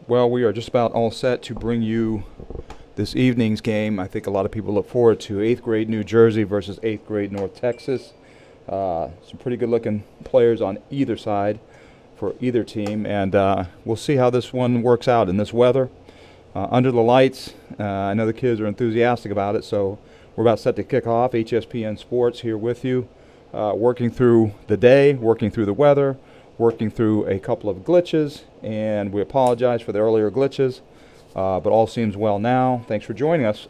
Well, we are just about all set to bring you this evening's game. I think a lot of people look forward to 8th grade New Jersey versus 8th grade North Texas. Some pretty good looking players on either side for either team, and we'll see how this one works out in this weather. Under the lights, I know the kids are enthusiastic about it, so we're about set to kick off. HSPN Sports here with you, working through the day, working through the weather, working through a couple of glitches, and we apologize for the earlier glitches, but all seems well now. Thanks for joining us.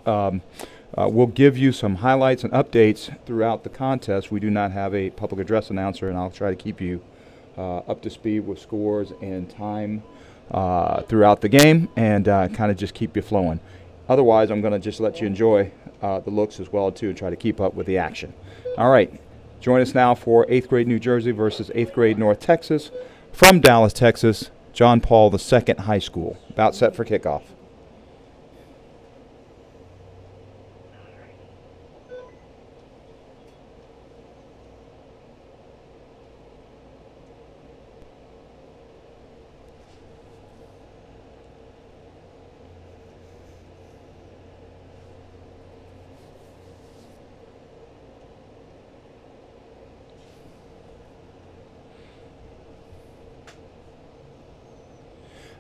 We'll give you some highlights and updates throughout the contest. We do not have a public address announcer, and I'll try to keep you up to speed with scores and time throughout the game, and kind of just keep you flowing. Otherwise, I'm going to just let you enjoy the looks as well, too, and try to keep up with the action. All right. Join us now for 8th grade New Jersey versus 8th grade North Texas from Dallas, Texas, John Paul II High School. About set for kickoff.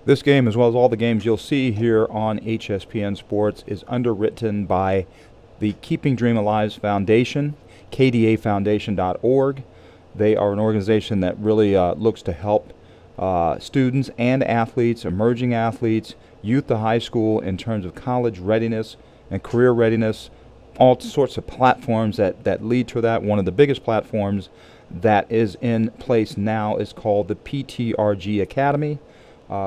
This game, as well as all the games you'll see here on HSPN Sports, is underwritten by the Keeping Dream Alive Foundation, kdafoundation.org. They are an organization that really looks to help students and athletes, emerging athletes, youth to high school in terms of college readiness and career readiness, all sorts of platforms that lead to that. One of the biggest platforms that is in place now is called the PTRG Academy,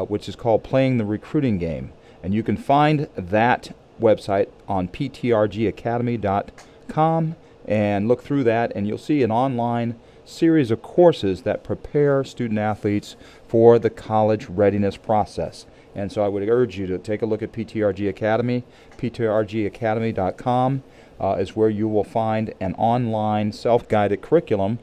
which is called Playing the Recruiting Game. And you can find that website on ptrgacademy.com and look through that, and you'll see an online series of courses that prepare student athletes for the college readiness process. And so I would urge you to take a look at PTRG Academy. ptrgacademy.com is where you will find an online self-guided curriculum,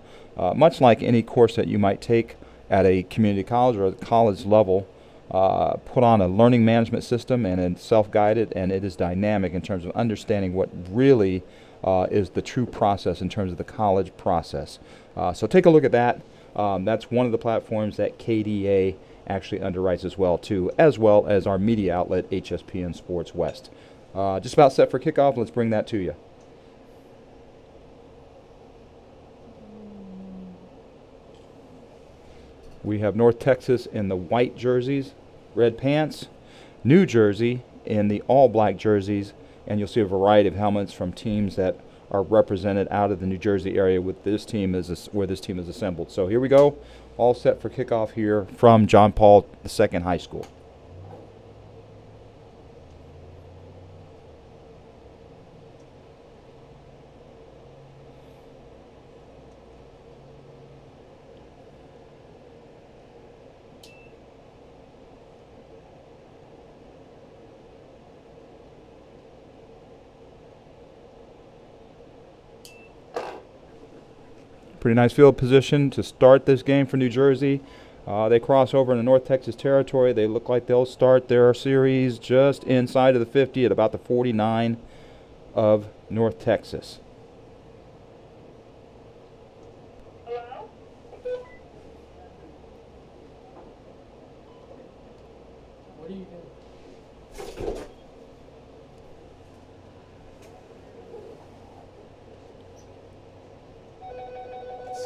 much like any course that you might take at a community college or at the college level, put on a learning management system, and it's self-guided, and it is dynamic in terms of understanding what really is the true process in terms of the college process. So take a look at that. That's one of the platforms that KDA actually underwrites as well as our media outlet, HSPN Sports West. Just about set for kickoff. Let's bring that to you. We have North Texas in the white jerseys, red pants, New Jersey in the all-black jerseys, and you'll see a variety of helmets from teams that are represented out of the New Jersey area with this team where this team is assembled. So here we go, all set for kickoff here from John Paul II High School. Pretty nice field position to start this game for New Jersey. They cross over into North Texas territory. They look like they'll start their series just inside of the 50 at about the 49 of North Texas. Hello? What are you doing?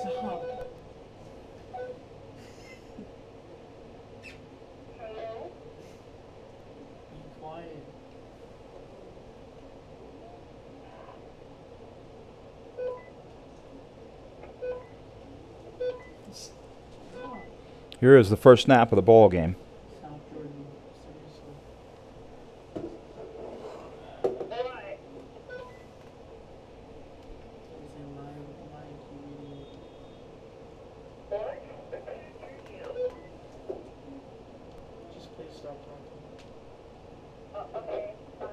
Stop. Hello? Be quiet. Stop. Here is the first snap of the ball game. South Jordan, seriously. What? Is it live TV? What? Just please stop talking. Okay, bye.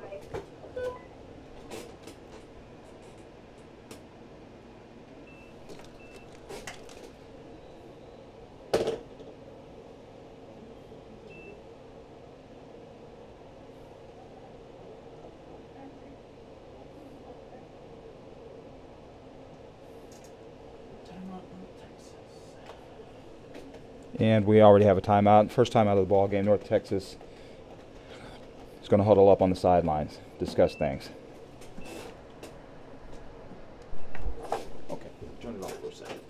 And we already have a timeout. First time out of the ball game. North Texas is going to huddle up on the sidelines, discuss things. Okay, turn it off for a second.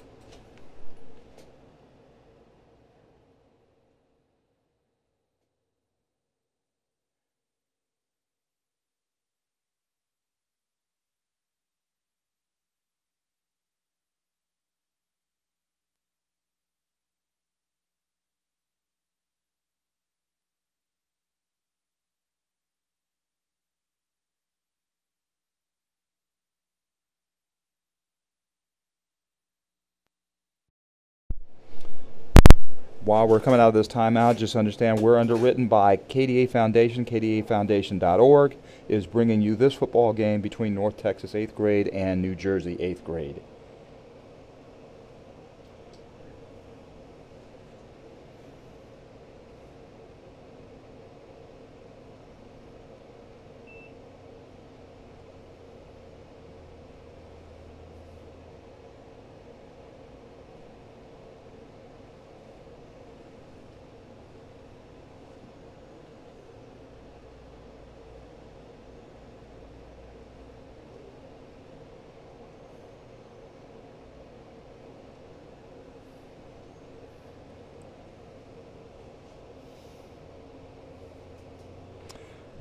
While we're coming out of this timeout, just understand we're underwritten by KDA Foundation. KDAFoundation.org is bringing you this football game between North Texas 8th grade and New Jersey 8th grade.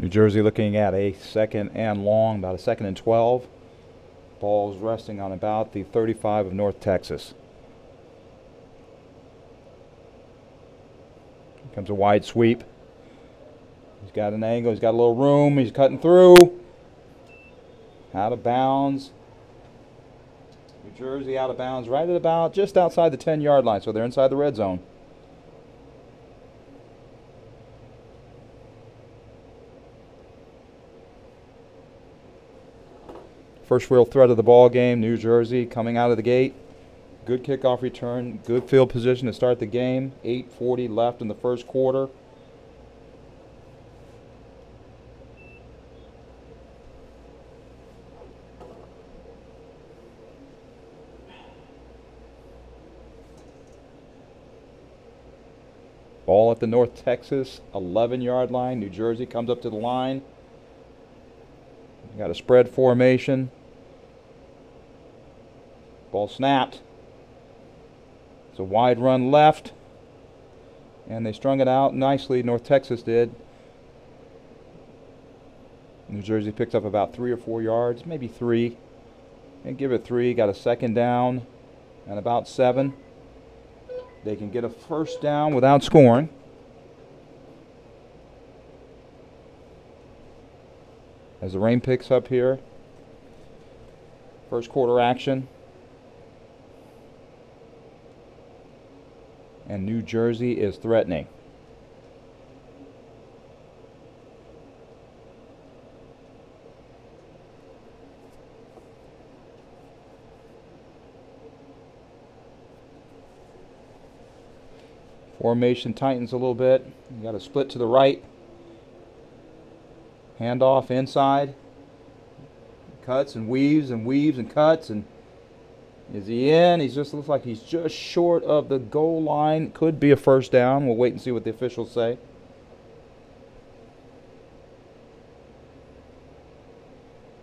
New Jersey looking at a second and long, about a 2nd and 12. Ball's resting on about the 35 of North Texas. Here comes a wide sweep. He's got an angle, he's got a little room, he's cutting through. Out of bounds. New Jersey out of bounds right at about just outside the 10-yard line, so they're inside the red zone. First real threat of the ball game, New Jersey coming out of the gate. Good kickoff return, good field position to start the game. 8:40 left in the first quarter. Ball at the North Texas 11-yard line. New Jersey comes up to the line. Got a spread formation. Ball snapped. It's a wide run left. And they strung it out nicely, North Texas did. New Jersey picked up about 3 or 4 yards, maybe 3. And give it 3, got a second down and about 7. They can get a first down without scoring. As the rain picks up here. First quarter action. And New Jersey is threatening. Formation tightens a little bit. You got a split to the right. Handoff inside. Cuts and weaves and cuts. And is he in? He just looks like he's just short of the goal line. Could be a first down. We'll wait and see what the officials say.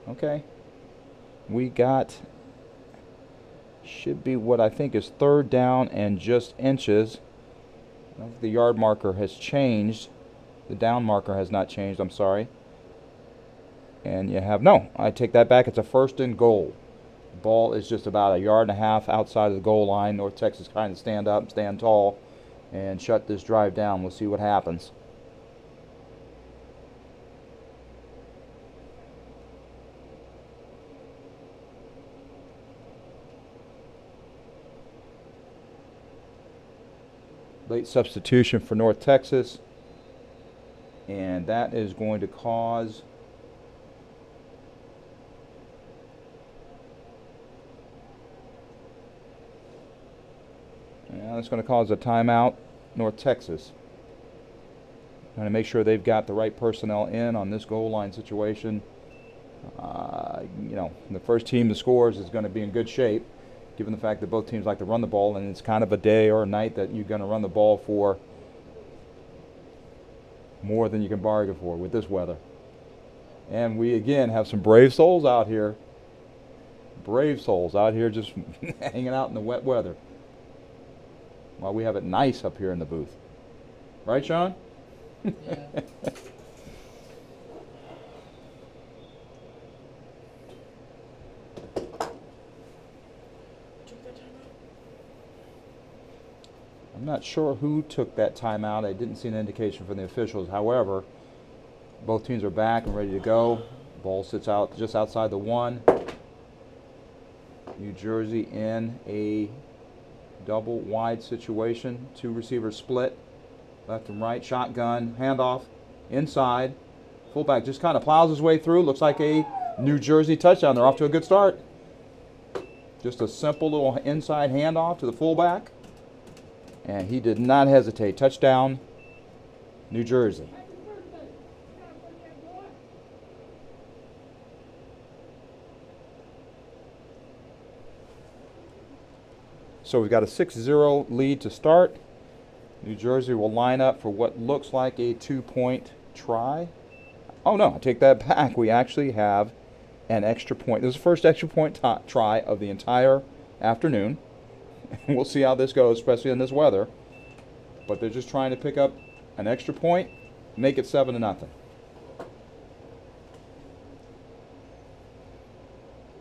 Okay. We got, should be what I think is third down and just inches. I don't think the yard marker has changed. The down marker has not changed, I'm sorry. And you have, no, I take that back. It's a first and goal. Ball is just about a yard and a half outside of the goal line. North Texas trying to stand up, stand tall, and shut this drive down. We'll see what happens. Late substitution for North Texas, and that is going to cause that's going to cause a timeout. North Texas trying to make sure they've got the right personnel in on this goal line situation. You know, the first team that scores is going to be in good shape. given the fact that both teams like to run the ball, and it's kind of a day or a night that you're going to run the ball for more than you can bargain for with this weather. And we again have some brave souls out here. Brave souls out here just hanging out in the wet weather while we have it nice up here in the booth. Right, Sean? Yeah. Took that time out? I'm not sure who took that timeout. I didn't see an indication from the officials. However, both teams are back and ready to go. Ball sits out just outside the 1. New Jersey in a double wide situation. 2 receivers split, left and right. Shotgun, handoff, inside. Fullback just kind of plows his way through. Looks like a New Jersey touchdown. They're off to a good start. Just a simple little inside handoff to the fullback. And he did not hesitate. Touchdown, New Jersey. So we've got a 6-0 lead to start. New Jersey will line up for what looks like a 2-point try. Oh no, I take that back. We actually have an extra point. This is the first extra point try of the entire afternoon. We'll see how this goes, especially in this weather. But they're just trying to pick up an extra point, make it 7-0.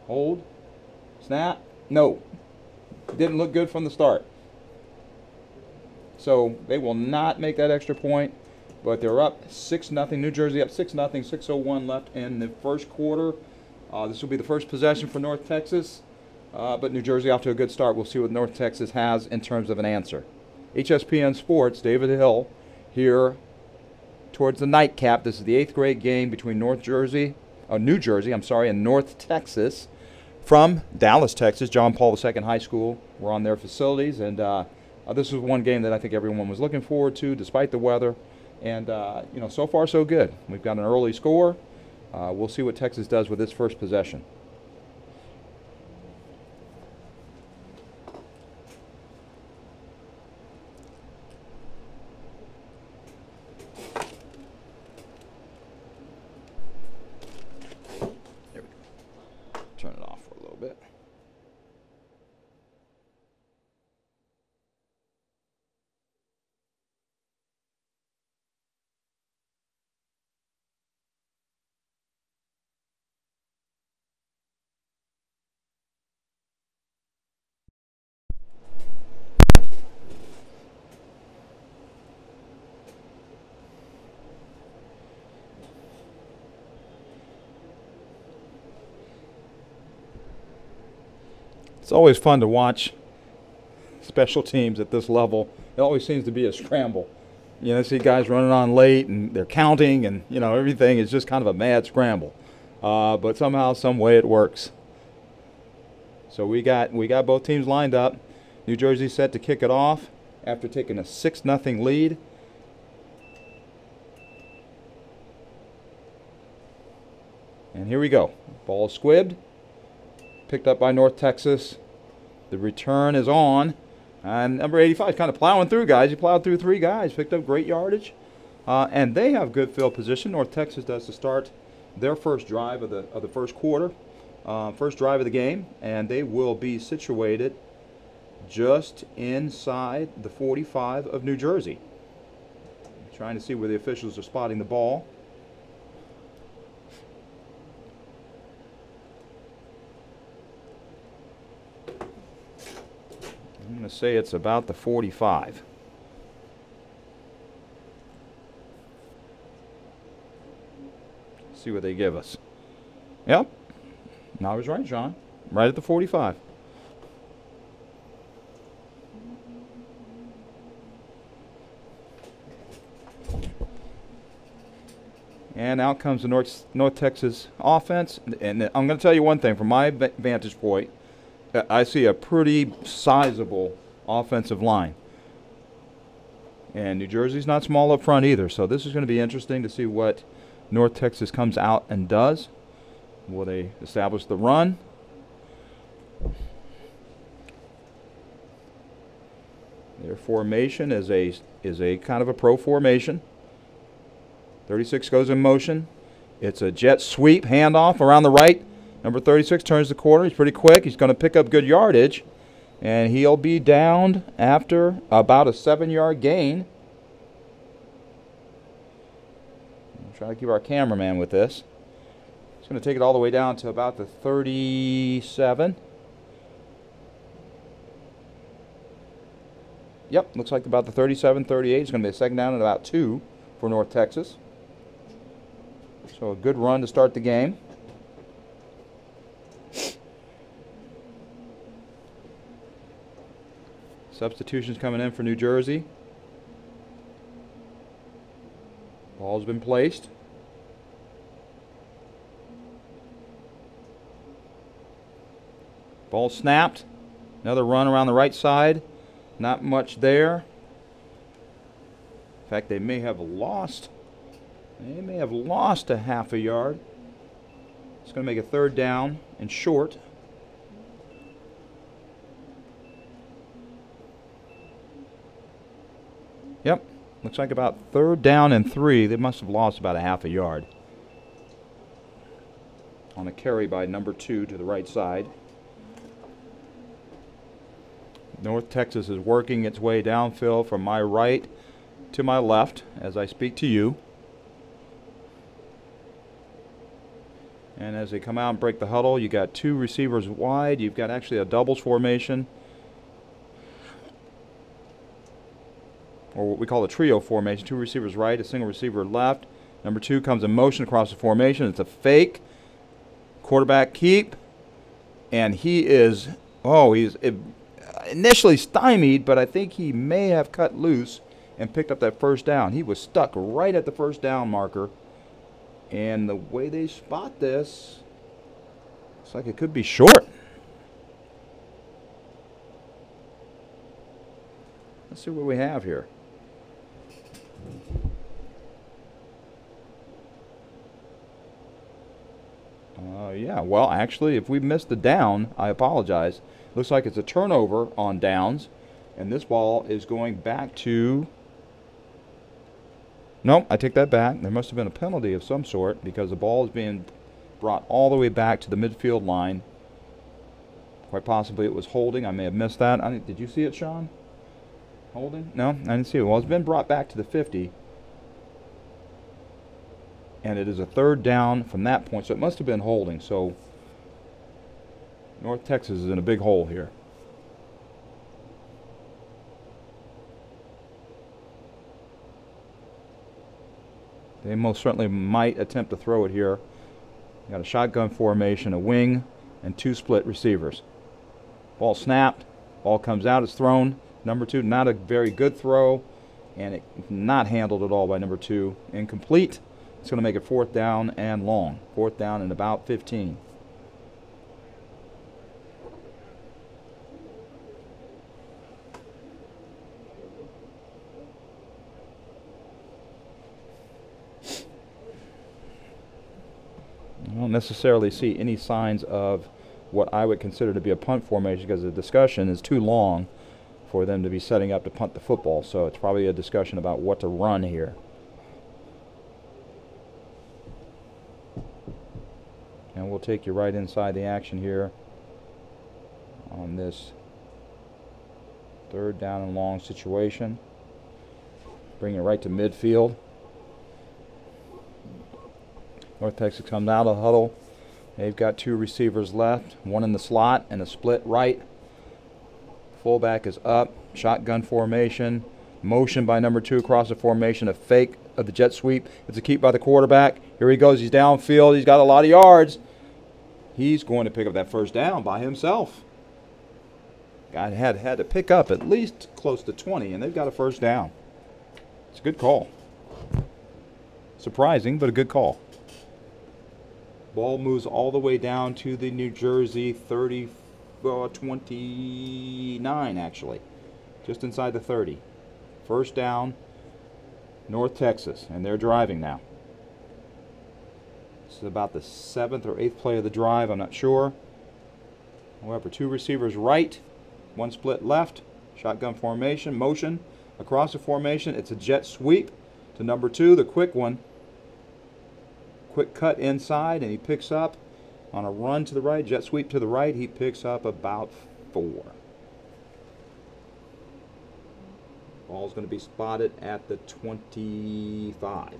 Hold. Snap. No. Didn't look good from the start. So they will not make that extra point, but they're up 6-0. New Jersey up 6-0, 6:01 left in the first quarter. This will be the first possession for North Texas, but New Jersey off to a good start. We'll see what North Texas has in terms of an answer. HSPN Sports, David Hill here towards the nightcap. This is the 8th grade game between New Jersey, and North Texas. From Dallas, Texas, John Paul II High School. We're on their facilities, and this was one game that I think everyone was looking forward to, despite the weather. And so far so good. We've got an early score. We'll see what Texas does with its first possession. There we go. Turn it off for a little bit. It's always fun to watch special teams at this level. It always seems to be a scramble. You know, see guys running on late and they're counting, and everything is just kind of a mad scramble. But somehow, some way, it works. So we got both teams lined up. New Jersey set to kick it off after taking a 6-0 lead. And here we go. Ball squibbed. Picked up by North Texas. The return is on. And number 85 is kind of plowing through guys. He plowed through 3 guys. Picked up great yardage. And they have good field position. North Texas does to start their first drive of the first quarter. First drive of the game. And they will be situated just inside the 45 of New Jersey. Trying to see where the officials are spotting the ball. I'm going to say it's about the 45. See what they give us. Yep. No, I was right, John. Right at the 45. And out comes the North Texas offense. And I'm going to tell you one thing from my vantage point. I see a pretty sizable offensive line. And New Jersey's not small up front either, so this is going to be interesting to see what North Texas comes out and does. Will they establish the run? Their formation is a kind of a pro formation. 36 goes in motion. It's a jet sweep handoff around the right. Number 36 turns the corner. He's pretty quick. He's going to pick up good yardage. And he'll be downed after about a 7-yard gain. I'm trying to keep our cameraman with this. He's going to take it all the way down to about the 37. Yep, looks like about the 37, 38. It's going to be a second down and about 2 for North Texas. So a good run to start the game. Substitutions coming in for New Jersey. Ball's been placed. Ball snapped. Another run around the right side. Not much there. In fact, they may have lost a half a yard. It's going to make a third down and short. Yep, looks like about third down and 3. They must have lost about a half a yard on a carry by number 2 to the right side. North Texas is working its way downfield from my right to my left as I speak to you. And as they come out and break the huddle, you got 2 receivers wide. You've got actually a doubles formation, or what we call a trio formation. 2 receivers right, a single receiver left. Number 2 comes in motion across the formation. It's a fake. Quarterback keep. And he is, he's initially stymied, but I think he may have cut loose and picked up that first down. He was stuck right at the first down marker. And the way they spot this, looks like it could be short. Let's see what we have here. Yeah, well, actually, if we missed the down, I apologize. Looks like it's a turnover on downs. And this ball is going back to... Nope, I take that back. There must have been a penalty of some sort because the ball is being brought all the way back to the midfield line. Quite possibly it was holding. I may have missed that. Did you see it, Sean? Holding? No, I didn't see it. Well, it's been brought back to the 50. And it is a third down from that point, so it must have been holding. So North Texas is in a big hole here. They most certainly might attempt to throw it here. Got a shotgun formation, a wing, and 2 split receivers. Ball snapped. Ball comes out. It's thrown. Number 2, not a very good throw, and it not handled at all by number 2. Incomplete. It's going to make it 4th down and long. 4th down and about 15. I don't necessarily see any signs of what I would consider to be a punt formation because the discussion is too long for them to be setting up to punt the football. So it's probably a discussion about what to run here. And we'll take you right inside the action here on this third down and long situation. Bring it right to midfield. North Texas comes out of the huddle. They've got 2 receivers left, 1 in the slot and a split right. Fullback is up, shotgun formation, motion by number 2 across the formation, a fake of the jet sweep. It's a keep by the quarterback. Here he goes, he's downfield, he's got a lot of yards. He's going to pick up that first down by himself. Guy had to pick up at least close to 20, and they've got a first down. It's a good call. Surprising, but a good call. Ball moves all the way down to the New Jersey 29, actually. Just inside the 30. First down, North Texas, and they're driving now. This is about the 7th or 8th play of the drive, I'm not sure. However, 2 receivers right, 1 split left. Shotgun formation, motion across the formation. It's a jet sweep to number 2, the quick one. Quick cut inside, and he picks up on a run to the right, jet sweep to the right. He picks up about 4. Ball's going to be spotted at the 25. We're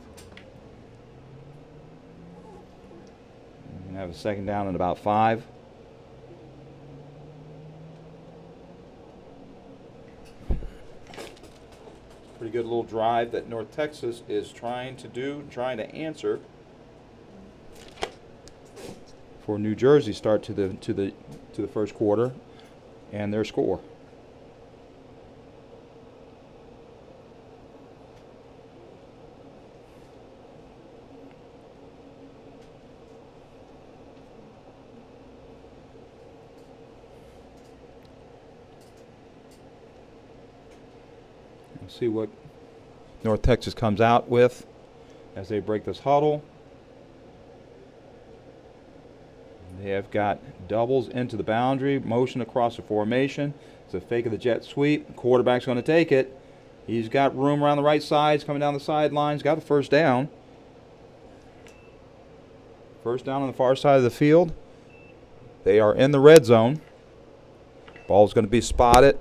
going to have a second down and about 5. Pretty good little drive that North Texas is trying to answer for New Jersey start to the first quarter and their score. We'll see what North Texas comes out with as they break this huddle. They have got doubles into the boundary, motion across the formation. It's a fake of the jet sweep. Quarterback's going to take it. He's got room around the right sides, coming down the sidelines. Got a first down. First down on the far side of the field. They are in the red zone. Ball's going to be spotted.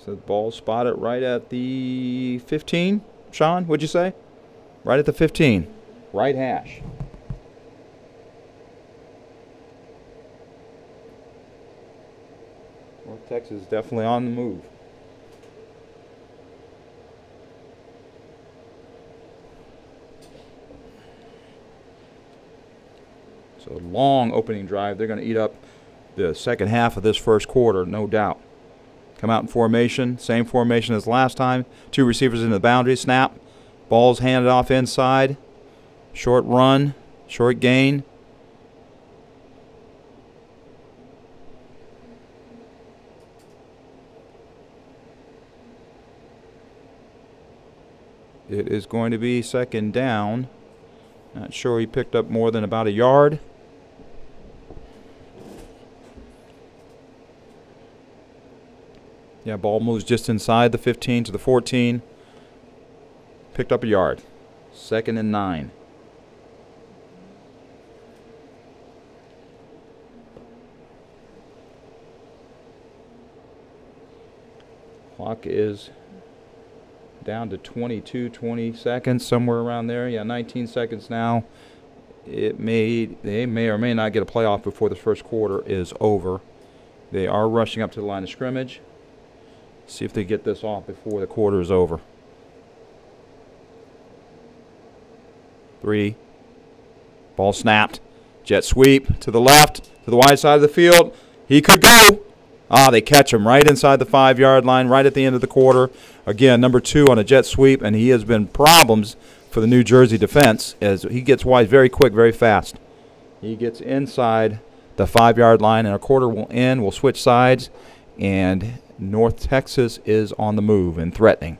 So the ball spotted right at the 15. Sean, what'd you say? Right at the 15. Right hash. North Texas is definitely on the move. So long opening drive. They're going to eat up the second half of this first quarter, no doubt. Come out in formation, same formation as last time. 2 receivers in the boundary, snap. Ball's handed off inside. Short run, short gain. It is going to be second down. Not sure he picked up more than about a yard. Yeah, ball moves just inside the 15 to the 14. Picked up a yard. 2nd and 9. Clock is down to 20 seconds, somewhere around there. Yeah, 19 seconds now. They may or may not get a playoff before the first quarter is over. They are rushing up to the line of scrimmage. See if they get this off before the quarter is over. 3. Ball snapped. Jet sweep to the left, to the wide side of the field. He could go. They catch him right inside the 5-yard line, right at the end of the quarter. Again, number 2 on a jet sweep, and he has been problems for the New Jersey defense as he gets wide very quick, very fast. He gets inside the 5-yard line, and a quarter will end. We'll switch sides, and North Texas is on the move and threatening.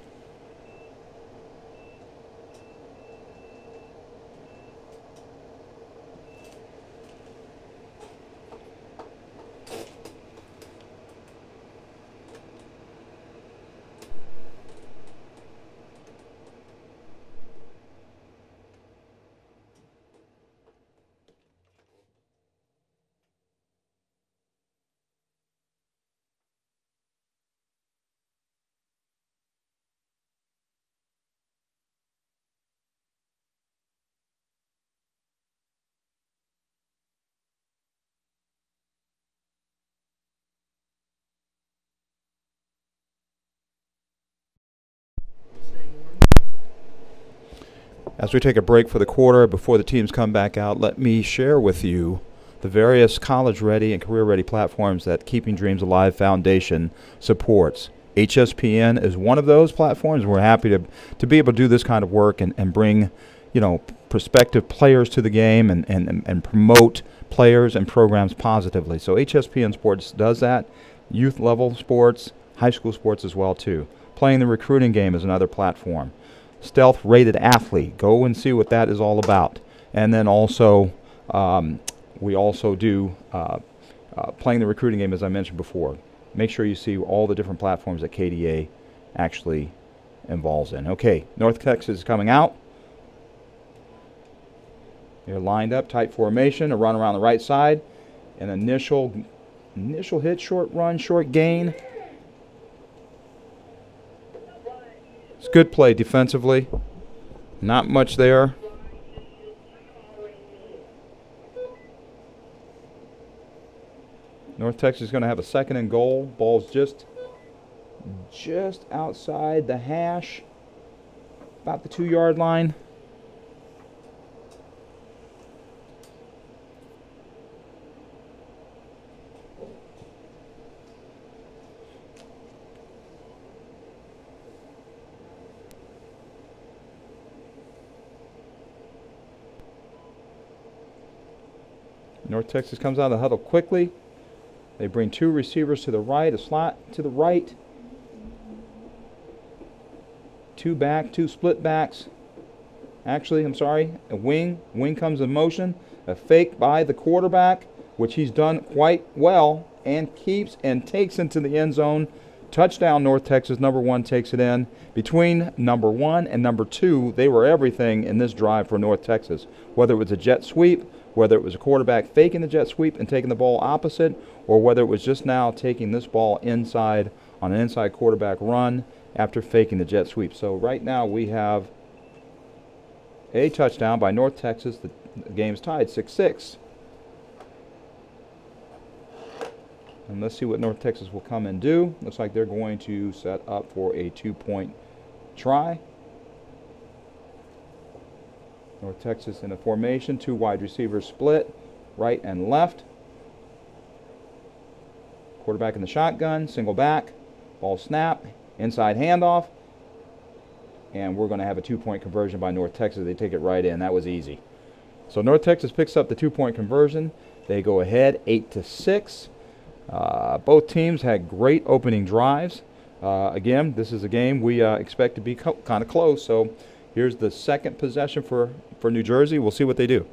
As we take a break for the quarter before the teams come back out, let me share with you the various college-ready and career-ready platforms that Keeping Dreams Alive Foundation supports. HSPN is one of those platforms. We're happy to be able to do this kind of work and bring, prospective players to the game and promote players and programs positively. So HSPN Sports does that. Youth-level sports, high school sports as well, too. Playing the Recruiting Game is another platform. Stealth Rated Athlete. Go and see what that is all about. And then also we also do playing the recruiting game, as I mentioned before. Make sure you see all the different platforms that KDA actually involves in. Okay, North Texas is coming out. They're lined up, tight formation, a run around the right side, an initial hit, short run, short gain. It's good play defensively. Not much there. North Texas is going to have a 2nd and goal. Ball's just outside the hash, about the 2-yard line. North Texas comes out of the huddle quickly. They bring 2 receivers to the right, a slot to the right, 2 back, 2 split backs. Actually, I'm sorry, a wing. Wing comes in motion. A fake by the quarterback, which he's done quite well, and keeps and takes into the end zone. Touchdown, North Texas. Number 1 takes it in. Between number 1 and number 2, they were everything in this drive for North Texas. Whether it was a jet sweep, whether it was a quarterback faking the jet sweep and taking the ball opposite, or whether it was just now taking this ball inside on an inside quarterback run after faking the jet sweep. So right now we have a touchdown by North Texas. The game's tied 6-6. And let's see what North Texas will come and do. Looks like they're going to set up for a 2-point try. North Texas in a formation, 2 wide receivers split, right and left. Quarterback in the shotgun, single back, ball snap, inside handoff, and we're going to have a 2-point conversion by North Texas. They take it right in. That was easy. So North Texas picks up the 2-point conversion. They go ahead 8-6. Both teams had great opening drives. Again, this is a game we expect to be kind of close. So here's the 2nd possession for New Jersey. We'll see what they do.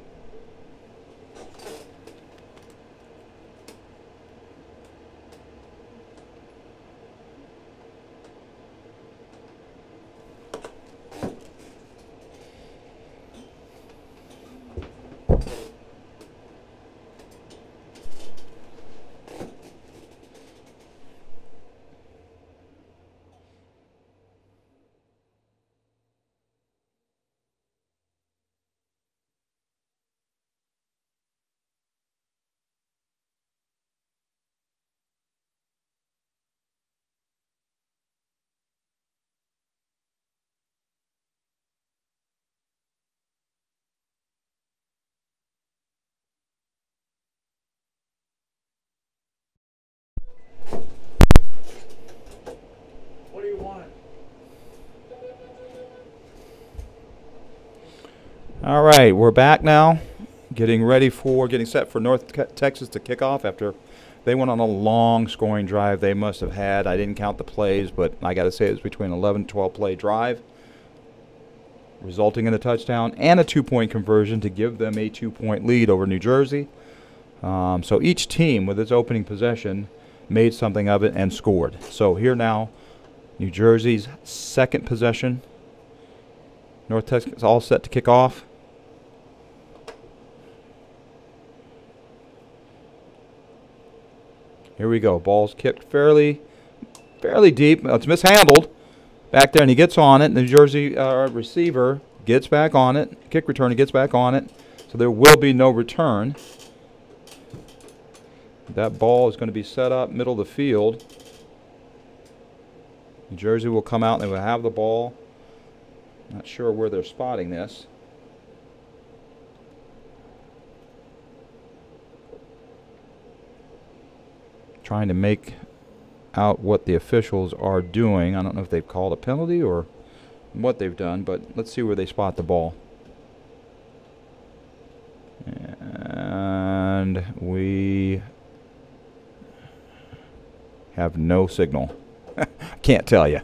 What do you want? All right, we're back now, getting set for North Texas to kick off after they went on a long scoring drive they must have had. I didn't count the plays, but I got to say it was between 11 and 12 play drive, resulting in a touchdown and a 2-point conversion to give them a 2-point lead over New Jersey. So each team with its opening possession made something of it and scored. So here now, New Jersey's 2nd possession. North Texas is all set to kick off. Here we go. Ball's kicked fairly deep. It's mishandled back there, and he gets on it. New Jersey receiver gets back on it. Kick returner gets back on it. So there will be no return. That ball is going to be set up middle of the field. New Jersey will come out and they will have the ball. Not sure where they're spotting this. Trying to make out what the officials are doing. I don't know if they've called a penalty or what they've done, but let's see where they spot the ball. And we have no signal. Can't tell you.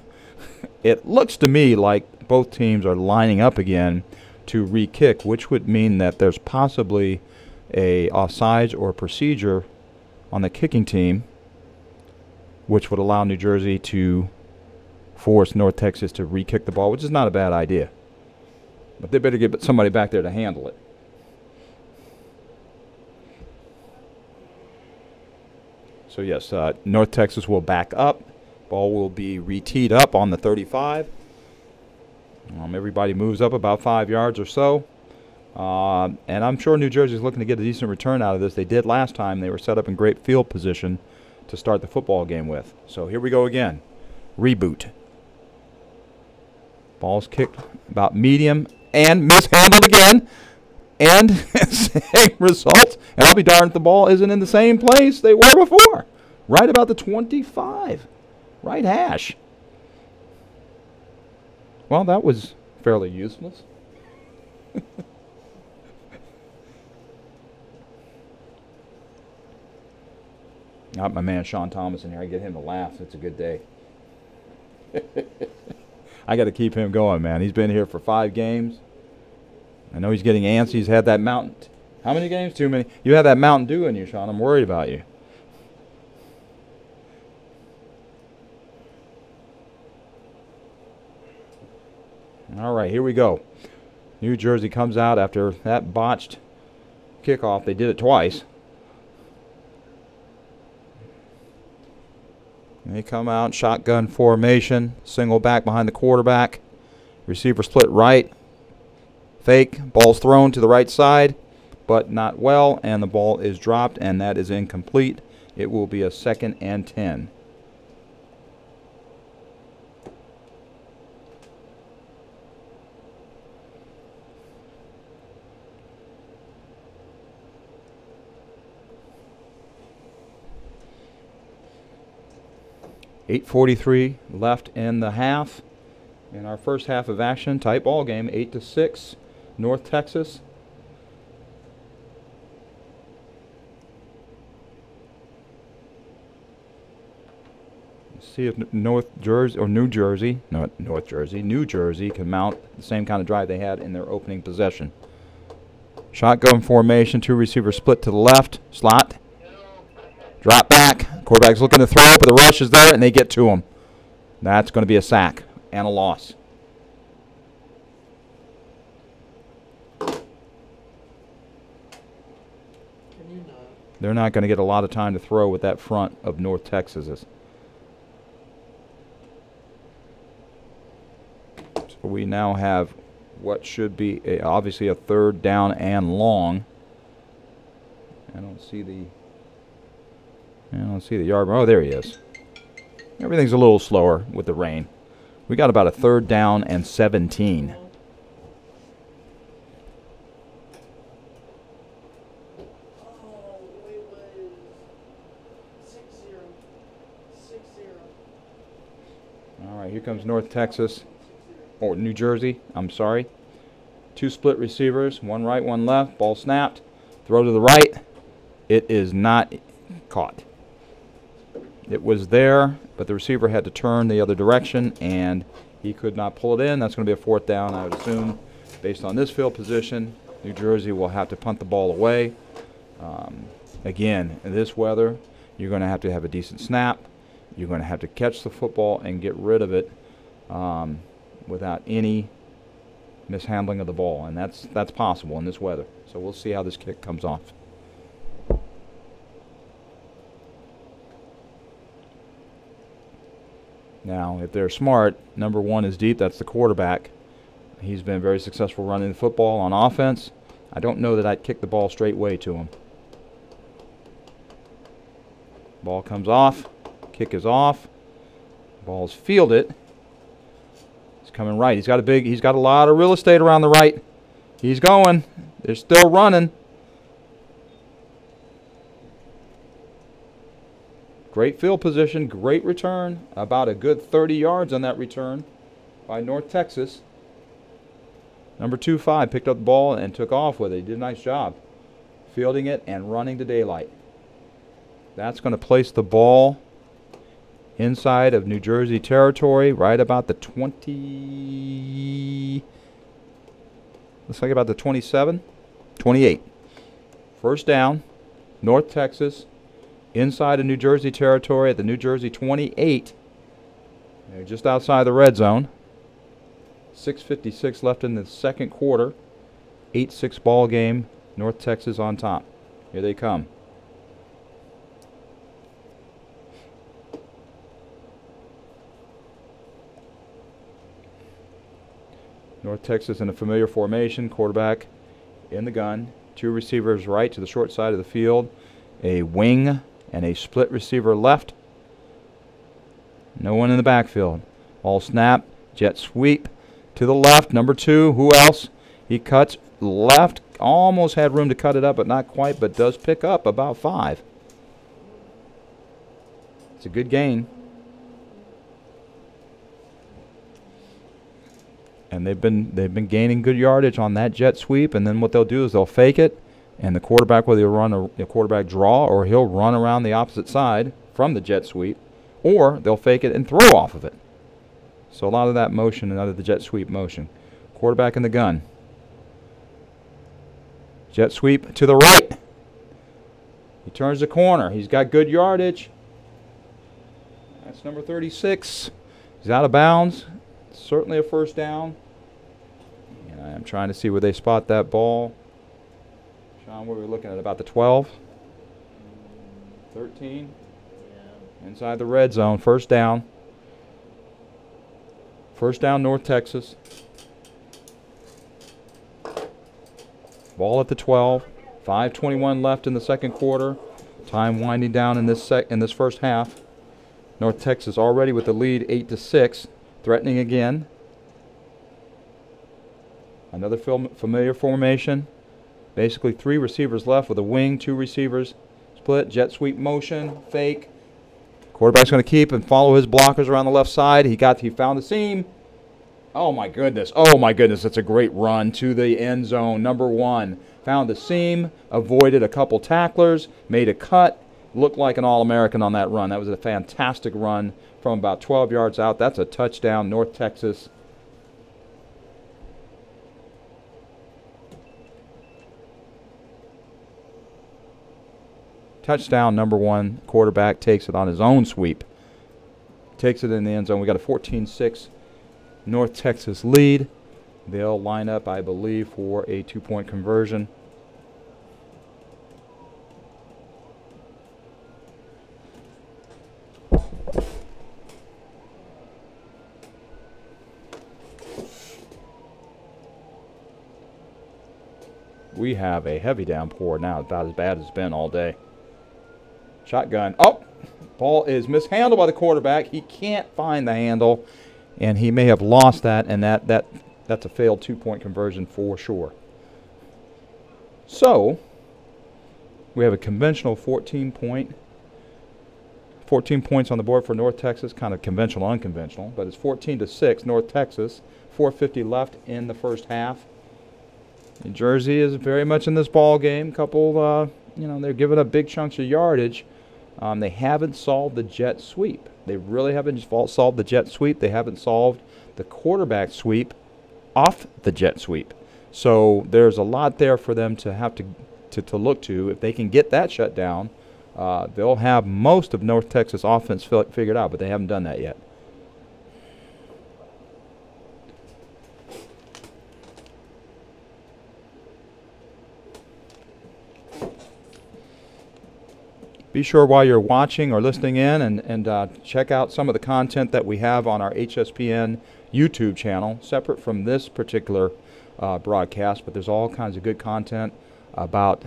It looks to me like both teams are lining up again to re-kick, which would mean that there's possibly a offsides or procedure on the kicking team, which would allow New Jersey to force North Texas to re-kick the ball, which is not a bad idea. But they better get somebody back there to handle it. So yes, North Texas will back up. Ball will be re-teed up on the 35. Everybody moves up about 5 yards or so. And I'm sure New Jersey is looking to get a decent return out of this. They did last time. They were set up in great field position to start the football game with. So here we go again. Reboot. Ball's kicked about medium and mishandled again. And same result. And I'll be darned if the ball isn't in the same place they were before. Right about the 25. Right hash. Well, that was fairly useless. Got my man Sean Thomas in here. I get him to laugh. It's a good day. I got to keep him going, man. He's been here for 5 games. I know he's getting antsy. He's had that mountain. How many games? Too many. You have that Mountain Dew in you, Sean. I'm worried about you. All right, here we go. New Jersey comes out after that botched kickoff. They did it twice. They come out, shotgun formation, single back behind the quarterback. Receiver split right. Fake, ball's thrown to the right side, but not well, and the ball is dropped, and that is incomplete. It will be a 2nd and 10. .8:43 left in the half. In our first half of action, tight ball game, 8-6, North Texas. Let's see if New Jersey can mount the same kind of drive they had in their opening possession. Shotgun formation, 2 receivers split to the left, slot. Drop back. Quarterback's looking to throw, but the rush is there, and they get to him. That's going to be a sack and a loss. They're not going to get a lot of time to throw with that front of North Texas. So we now have what should be obviously a 3rd down and long. I don't see the yard. Oh, there he is. Everything's a little slower with the rain. We got about a 3rd down and 17. All right, here comes North Texas, or New Jersey, I'm sorry. 2 split receivers, 1 right, 1 left. Ball snapped. Throw to the right. It is not caught. It was there, but the receiver had to turn the other direction, and he could not pull it in. That's going to be a 4th down, I would assume. Based on this field position, New Jersey will have to punt the ball away. Again, in this weather, you're going to have a decent snap. You're going to have to catch the football and get rid of it without any mishandling of the ball, and that's possible in this weather. So we'll see how this kick comes off. Now, if they're smart, number 1 is deep. That's the quarterback. He's been very successful running the football on offense. I don't know that I'd kick the ball straight way to him. Ball comes off. Kick is off. Ball's fielded. He's coming right. He's got a lot of real estate around the right. He's going. They're still running. Great field position, great return. About a good 30 yards on that return by North Texas. Number 25 picked up the ball and took off with it. He did a nice job fielding it and running to daylight. That's going to place the ball inside of New Jersey territory, right about the 20. Looks like about the 27, 28. First down, North Texas, inside of New Jersey territory at the New Jersey 28. They're just outside the red zone. 6:56 left in the second quarter. 8-6 ball game. North Texas on top. Here they come. North Texas in a familiar formation. Quarterback in the gun. Two receivers right to the short side of the field. A wing and a split receiver left. No one in the backfield. Ball snap. Jet sweep to the left. Number 2. Who else? He cuts left. Almost had room to cut it up, but not quite. But does pick up about 5. It's a good gain. And they've been gaining good yardage on that jet sweep. And then what they'll do is they'll fake it, and the quarterback, whether he'll run a quarterback draw or he'll run around the opposite side from the jet sweep, or they'll fake it and throw off of it. So a lot of that motion and out of the jet sweep motion. Quarterback in the gun. Jet sweep to the right. He turns the corner. He's got good yardage. That's number 36. He's out of bounds. Certainly a first down. And I'm trying to see where they spot that ball. Sean, what are we looking at? About the 12? 13? Yeah. Inside the red zone. First down. First down, North Texas. Ball at the 12. 5:21 left in the second quarter. Time winding down in this first half. North Texas already with the lead 8-6. Threatening again. Another familiar formation. Basically 3 receivers left with a wing, 2 receivers split. Jet sweep motion, fake. Quarterback's going to keep and follow his blockers around the left side. He found the seam. Oh my goodness. Oh my goodness. That's a great run to the end zone. Number 1. Found the seam, avoided a couple tacklers, made a cut. Looked like an All-American on that run. That was a fantastic run from about 12 yards out. That's a touchdown, North Texas. Touchdown, number 1. Quarterback takes it on his own sweep. Takes it in the end zone. We got a 14-6 North Texas lead. They'll line up, I believe, for a 2-point conversion. We have a heavy downpour now, about as bad as it's been all day. Shotgun. Oh! Ball is mishandled by the quarterback. He can't find the handle, and he may have lost that, and that's a failed 2-point conversion for sure. So, we have a conventional 14 points on the board for North Texas, kind of conventional, unconventional, but it's 14-6 North Texas. 4:50 left in the first half. New Jersey is very much in this ball game. They're giving up big chunks of yardage. They haven't solved the jet sweep. They really haven't solved the jet sweep. They haven't solved the quarterback sweep off the jet sweep. So there's a lot there for them to have to look to. If they can get that shut down, they'll have most of North Texas offense figured out, but they haven't done that yet. Be sure while you're watching or listening in and check out some of the content that we have on our HSPN YouTube channel, separate from this particular broadcast, but there's all kinds of good content about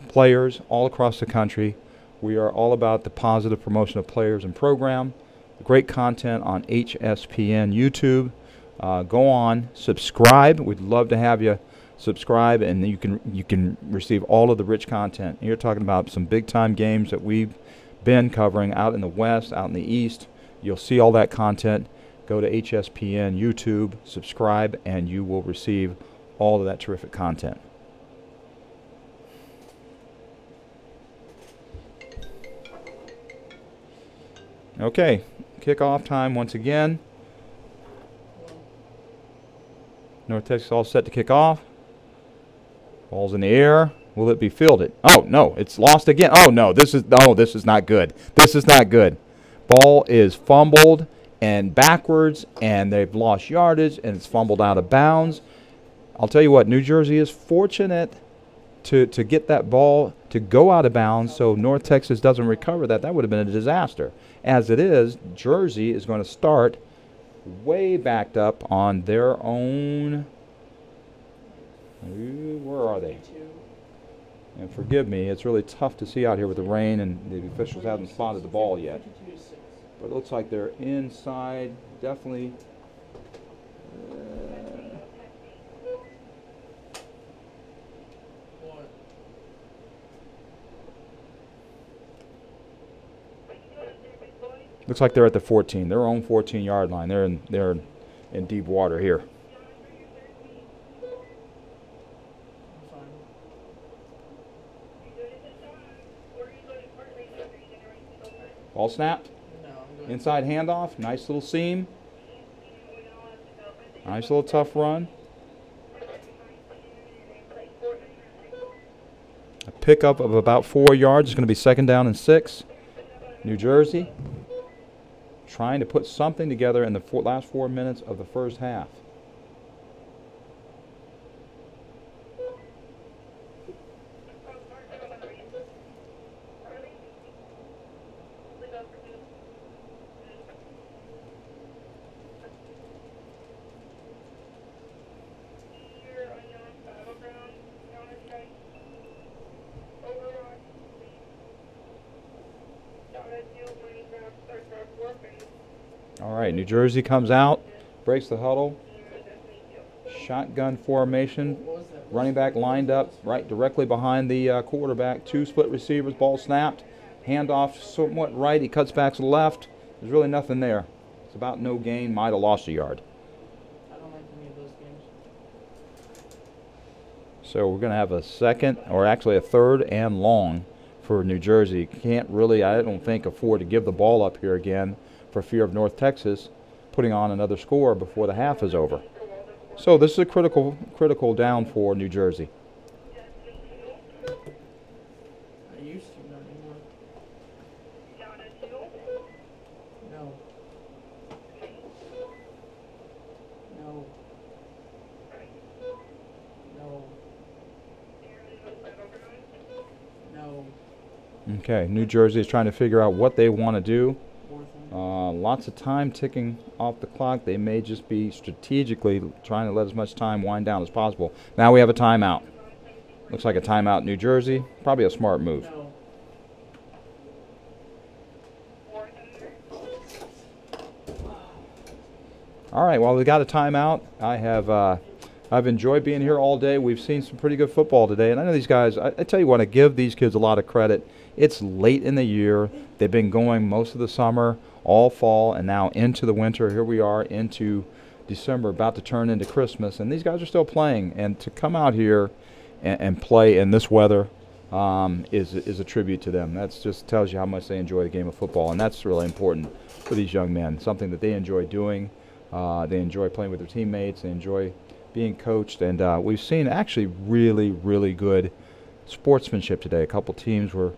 players all across the country. We are all about the positive promotion of players and program. Great content on HSPN YouTube. Go on, subscribe. We'd love to have you subscribe, and you can receive all of the rich content. You're talking about some big-time games that we've been covering out in the West, out in the East. You'll see all that content. Go to HSPN YouTube, subscribe, and you will receive all of that terrific content. Okay, kickoff time once again. North Texas all set to kick off. Ball's in the air. Will it be fielded? Oh, no, it's lost again. Oh, no, this is not good. This is not good. Ball is fumbled and backwards, and they've lost yardage, and it's fumbled out of bounds. I'll tell you what, New Jersey is fortunate to get that ball to go out of bounds so North Texas doesn't recover that. That would have been a disaster. As it is, Jersey is going to start way backed up on their own. Where are they? And forgive me, it's really tough to see out here with the rain, and the officials haven't spotted the ball yet. But it looks like they're inside, definitely. Looks like they're at the 14, their own 14-yard line. They're in deep water here. Ball snapped. Inside handoff. Nice little seam. Nice little tough run. A pickup of about 4 yards. It's going to be 2nd down and 6. New Jersey trying to put something together in the last 4 minutes of the first half. All right, New Jersey comes out, breaks the huddle. Shotgun formation. Running back lined up right directly behind the quarterback. 2 split receivers, ball snapped. Handoff somewhat right, he cuts back to the left. There's really nothing there. It's about no gain, might have lost a yard. I don't like any of those games. So we're going to have a second, or actually a 3rd and long for New Jersey. Can't really, I don't think, afford to give the ball up here again for fear of North Texas putting on another score before the half is over. So this is a critical down for New Jersey. I used to, not anymore. No. No. No. No. Okay, New Jersey is trying to figure out what they want to do. Lots of time ticking off the clock. They may just be strategically trying to let as much time wind down as possible. Now we have a timeout. Looks like a timeout, New Jersey. Probably a smart move. No. All right, well, we got a timeout. I've enjoyed being here all day. We've seen some pretty good football today, and I know these guys. I tell you what, I give these kids a lot of credit. It's late in the year. They've been going most of the summer, all fall, and now into the winter. Here we are into December, about to turn into Christmas, and these guys are still playing. And to come out here and play in this weather is a tribute to them. That just tells you how much they enjoy the game of football, and that's really important for these young men. Something that they enjoy doing. They enjoy playing with their teammates. They enjoy being coached, and we've seen actually really, really good sportsmanship today. A couple teams were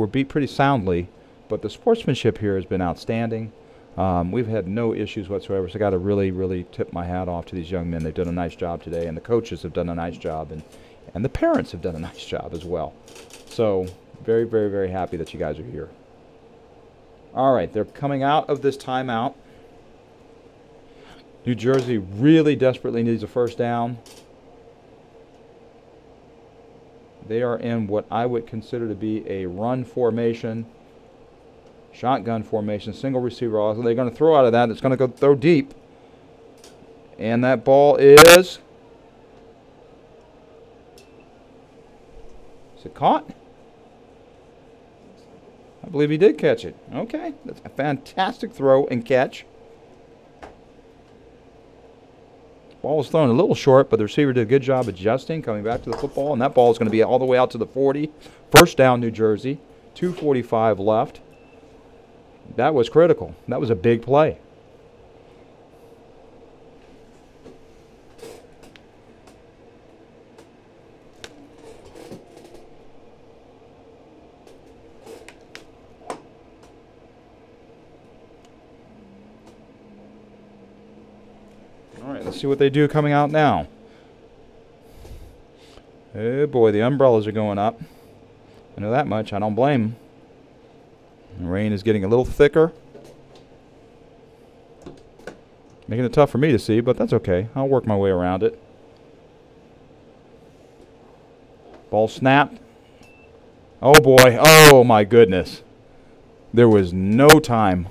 beat pretty soundly, but the sportsmanship here has been outstanding. We've had no issues whatsoever, so I got to really, really tip my hat off to these young men. They've done a nice job today, and the coaches have done a nice job, and the parents have done a nice job as well. So very, very, very happy that you guys are here. All right, they're coming out of this timeout. New Jersey really desperately needs a first down. They are in what I would consider to be a run formation, shotgun formation, single receiver. Also, they're going to throw out of that. It's going to go throw deep. And that ball is it caught? I believe he did catch it. Okay, that's a fantastic throw and catch. Ball was thrown a little short, but the receiver did a good job adjusting, coming back to the football, and that ball is going to be all the way out to the 40. First down, New Jersey. 2:45 left. That was critical. That was a big play. All right, let's see what they do coming out now. Oh boy, the umbrellas are going up. I know that much. I don't blame them. The rain is getting a little thicker. Making it tough for me to see, but that's okay. I'll work my way around it. Ball snapped. Oh boy. Oh my goodness. There was no time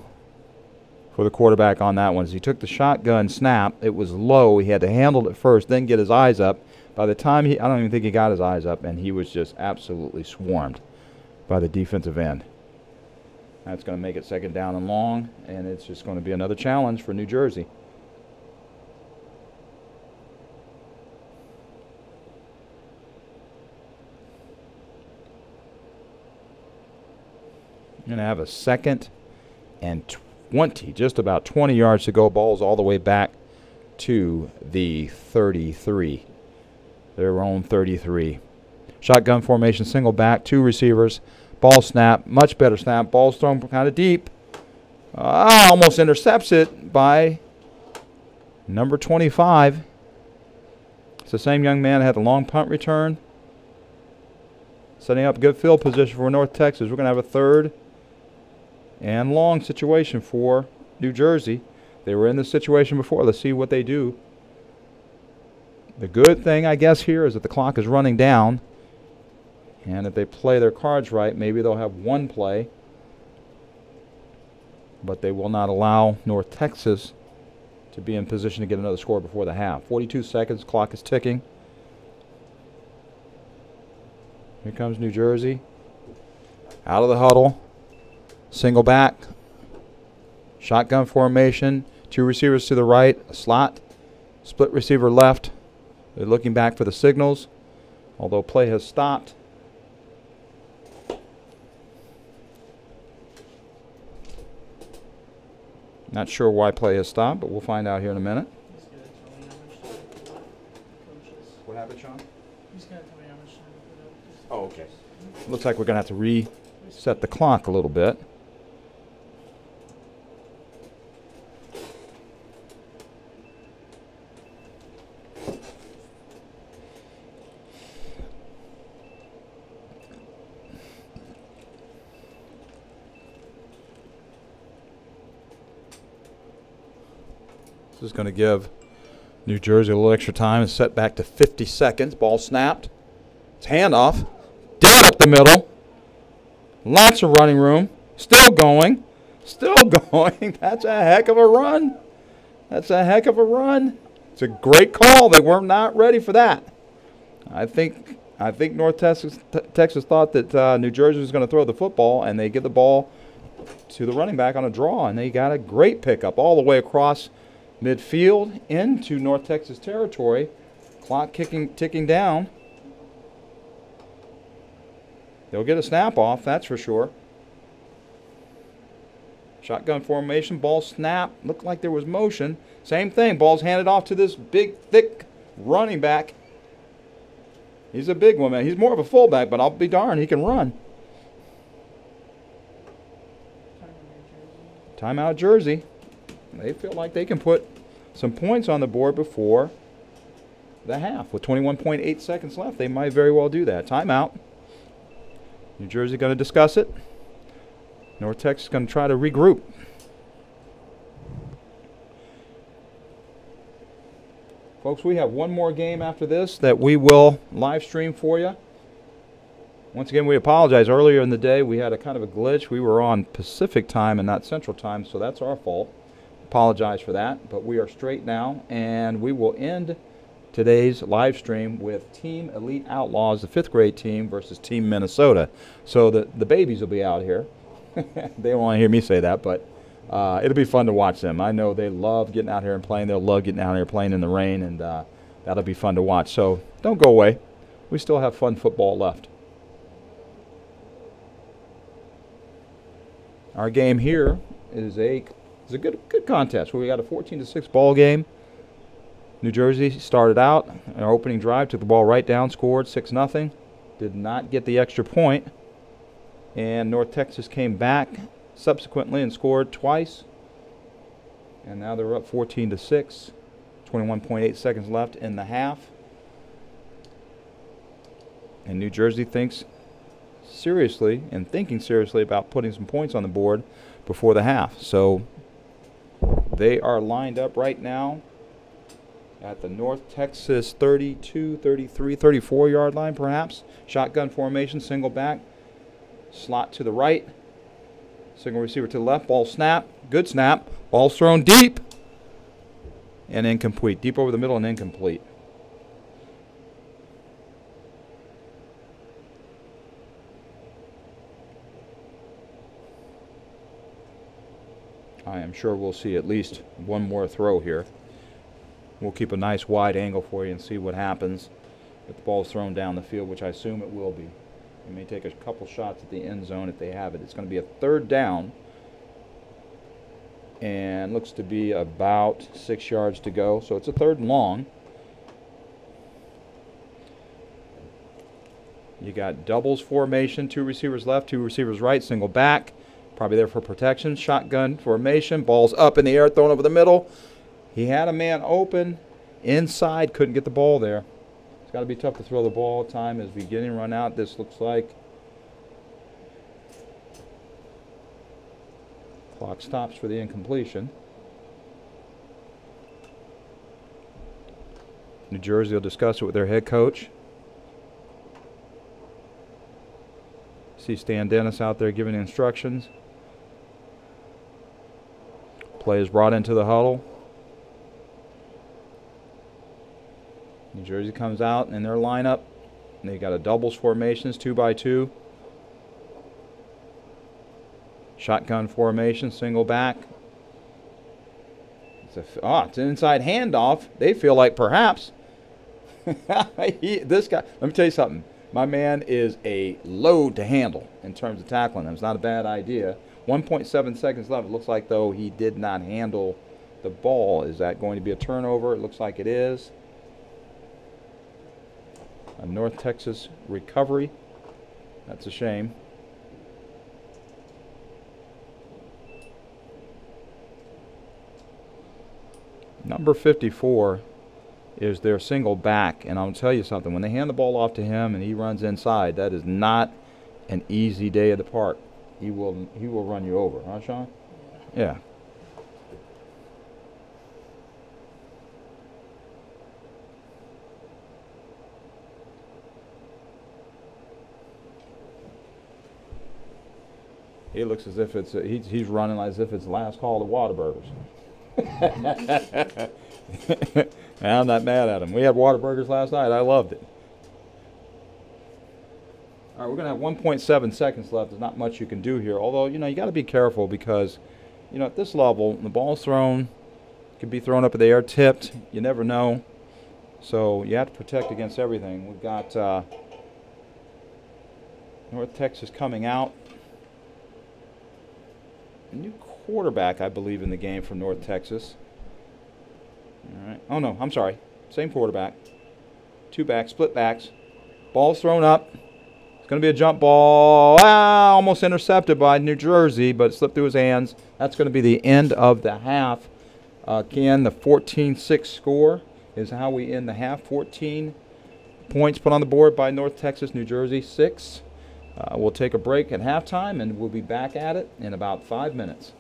for the quarterback on that one. As he took the shotgun snap, it was low. He had to handle it first, then get his eyes up. By the time I don't even think he got his eyes up, and he was just absolutely swarmed by the defensive end. That's going to make it second down and long, and it's just going to be another challenge for New Jersey. You're going to have a 2nd and 20, just about 20 yards to go. Ball's all the way back to the 33. Their own 33. Shotgun formation, single back, 2 receivers. Ball snap, much better snap. Ball's thrown kind of deep. Almost intercepts it by number 25. It's the same young man that had the long punt return. Setting up good field position for North Texas. We're going to have a 3rd and long situation for New Jersey. They were in this situation before. Let's see what they do. The good thing, I guess, here is that the clock is running down. And if they play their cards right, maybe they'll have 1 play. But they will not allow North Texas to be in position to get another score before the half. 42 seconds, clock is ticking. Here comes New Jersey. Out of the huddle. Single back. Shotgun formation. 2 receivers to the right. A slot. Split receiver left. They're looking back for the signals, although play has stopped. Not sure why play has stopped, but we'll find out here in a minute. He's gonna tell me how much time to put up, coaches. What happened, Sean? He's gonna tell me how much time to put up. Oh, okay. Looks like we're going to have to reset the clock a little bit. This is going to give New Jersey a little extra time and set back to 50 seconds. Ball snapped. It's handoff. Down up the middle. Lots of running room. Still going. Still going. That's a heck of a run. That's a heck of a run. It's a great call. They were not ready for that. I think North Texas thought that New Jersey was going to throw the football, and they give the ball to the running back on a draw, and they got a great pickup all the way across midfield into North Texas territory. Clock ticking down. They'll get a snap off, that's for sure. Shotgun formation, ball snap. Looked like there was motion. Same thing, ball's handed off to this big, thick running back. He's a big one, man. He's more of a fullback, but I'll be darned, he can run. Timeout Jersey. They feel like they can put some points on the board before the half. With 21.8 seconds left, they might very well do that. Timeout. New Jersey going to discuss it. North Texas is going to try to regroup. Folks, we have one more game after this that we will live stream for you. Once again, we apologize. Earlier in the day, we had a kind of a glitch. We were on Pacific time and not Central time, so that's our fault. Apologize for that, but we are straight now, and we will end today's live stream with Team Elite Outlaws, the 5th grade team, versus Team Minnesota. So the babies will be out here. They don't want to hear me say that, but it'll be fun to watch them. I know they love getting out here and playing. They'll love getting out here playing in the rain, and that'll be fun to watch. So don't go away. We still have fun football left. Our game here is a good contest. We got a 14-6 ball game. New Jersey started out our opening drive, took the ball right down, scored 6-0. Did not get the extra point. And North Texas came back subsequently and scored twice. And now they're up 14-6. 21.8 seconds left in the half. And New Jersey thinking seriously about putting some points on the board before the half. So they are lined up right now at the North Texas 32, 33, 34 yard line perhaps. Shotgun formation, single back, slot to the right, single receiver to the left, ball snap, good snap, ball's thrown deep and incomplete. Deep over the middle and incomplete. I am sure we'll see at least one more throw here. We'll keep a nice wide angle for you and see what happens if the ball's thrown down the field, which I assume it will be. They may take a couple shots at the end zone if they have it. It's going to be a third down, and looks to be about 6 yards to go. So it's a third and long. You got doubles formation, 2 receivers left, 2 receivers right, single back. Probably there for protection. Shotgun formation. Ball's up in the air, thrown over the middle. He had a man open inside, couldn't get the ball there. It's got to be tough to throw the ball. Time is beginning to run out. This looks like clock stops for the incompletion. New Jersey will discuss it with their head coach. See Stan Dennis out there giving instructions. Play is brought into the huddle. New Jersey comes out in their lineup. They got a doubles formations, 2 by 2. Shotgun formation, single back. It's an inside handoff. They feel like perhaps this guy. Let me tell you something. My man is a load to handle in terms of tackling him. It's not a bad idea. 1.7 seconds left. It looks like, though, he did not handle the ball. Is that going to be a turnover? It looks like it is. A North Texas recovery. That's a shame. Number 54 is their single back, and I'll tell you something. When they hand the ball off to him and he runs inside, that is not an easy day at the park. He will run you over, huh, Sean? Yeah. He looks as if it's he's running as if it's the last call to Whataburgers. I'm not mad at him. We had Whataburgers last night. I loved it. All right, we're going to have 1.7 seconds left. There's not much you can do here. Although, you got to be careful because, at this level, the ball's thrown, it could be thrown up in the air, tipped. You never know. So you have to protect against everything. We've got North Texas coming out. A new quarterback, I believe, in the game from North Texas. All right. Oh, no, I'm sorry. Same quarterback. 2 backs, split backs. Ball's thrown up. It's going to be a jump ball. Almost intercepted by New Jersey, but it slipped through his hands. That's going to be the end of the half. Again, the 14-6 score is how we end the half. 14 points put on the board by North Texas, New Jersey 6. We'll take a break at halftime, and we'll be back at it in about 5 minutes.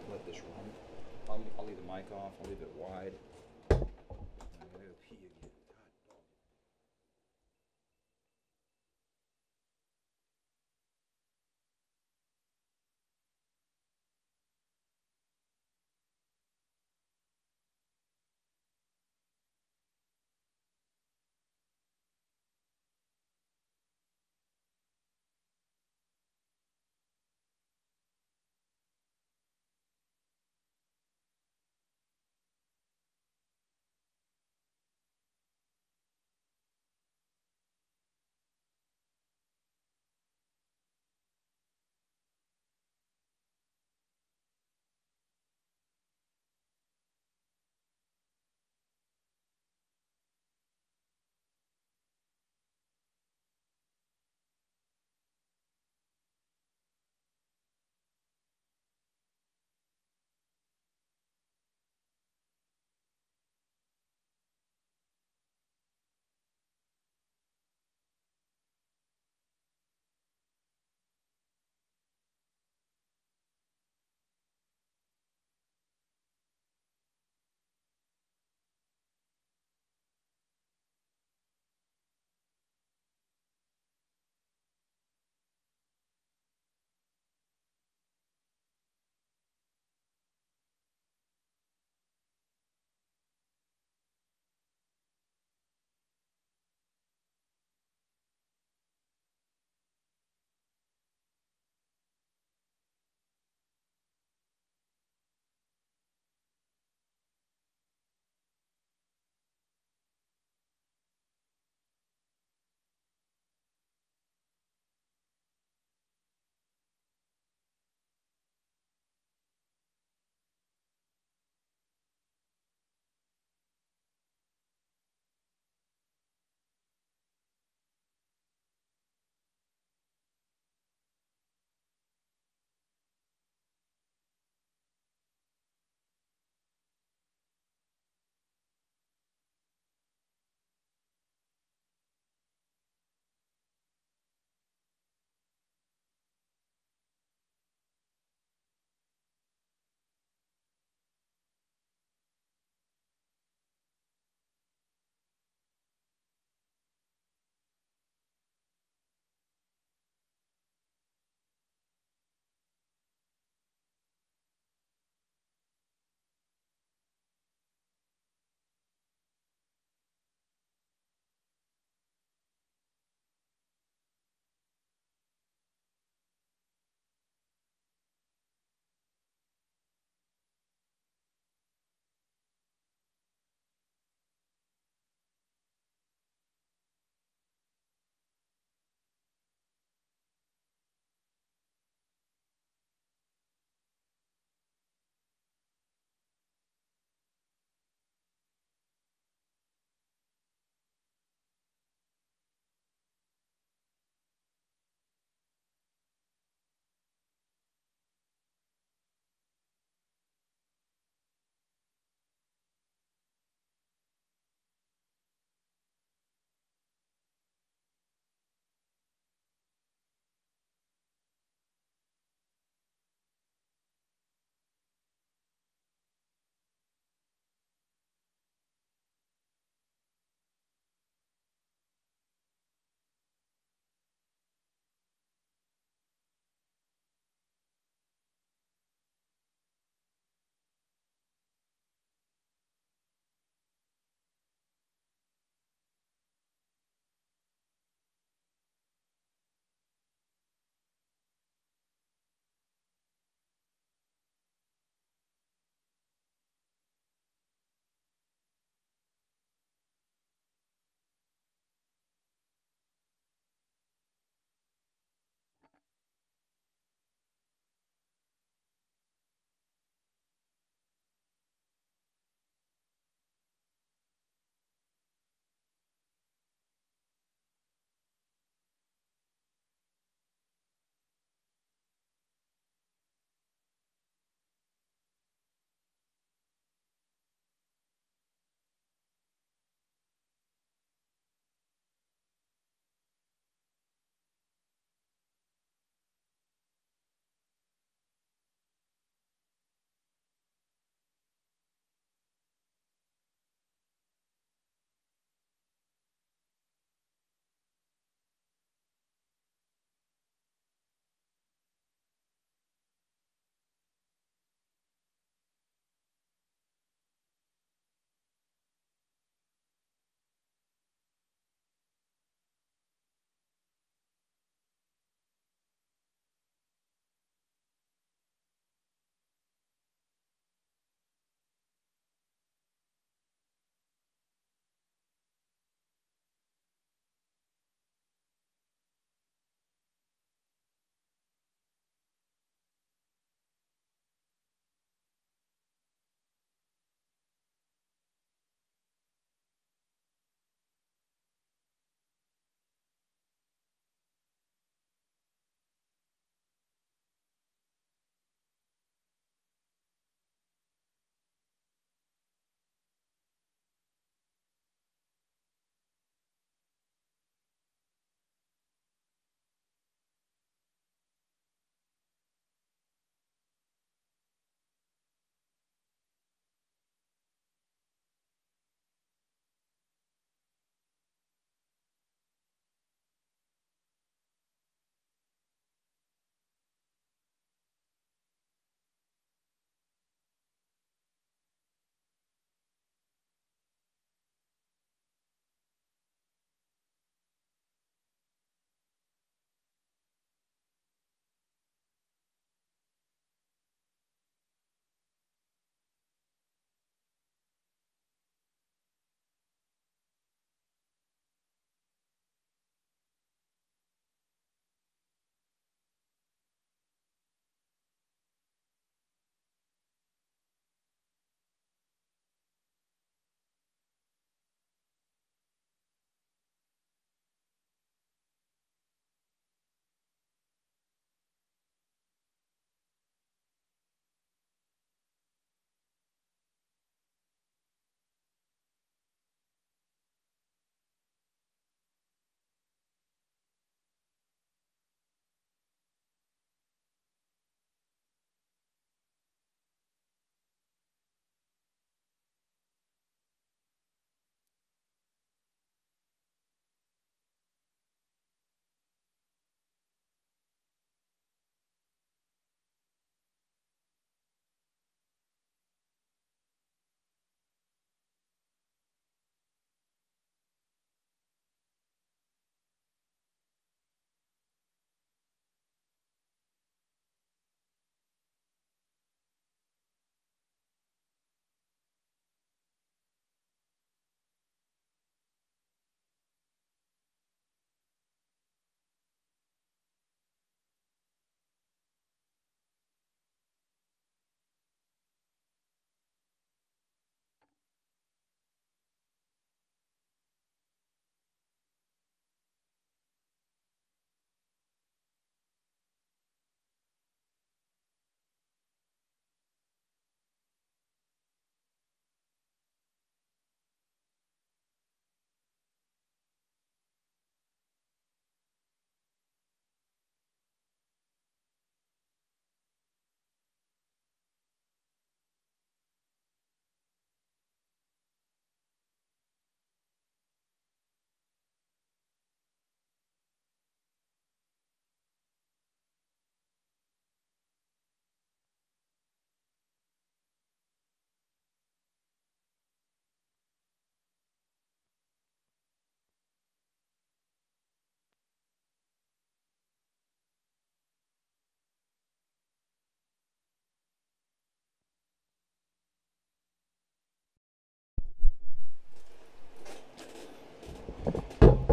Let this run. I'll leave the mic off. I'll leave it wide. I'm gonna go pee again.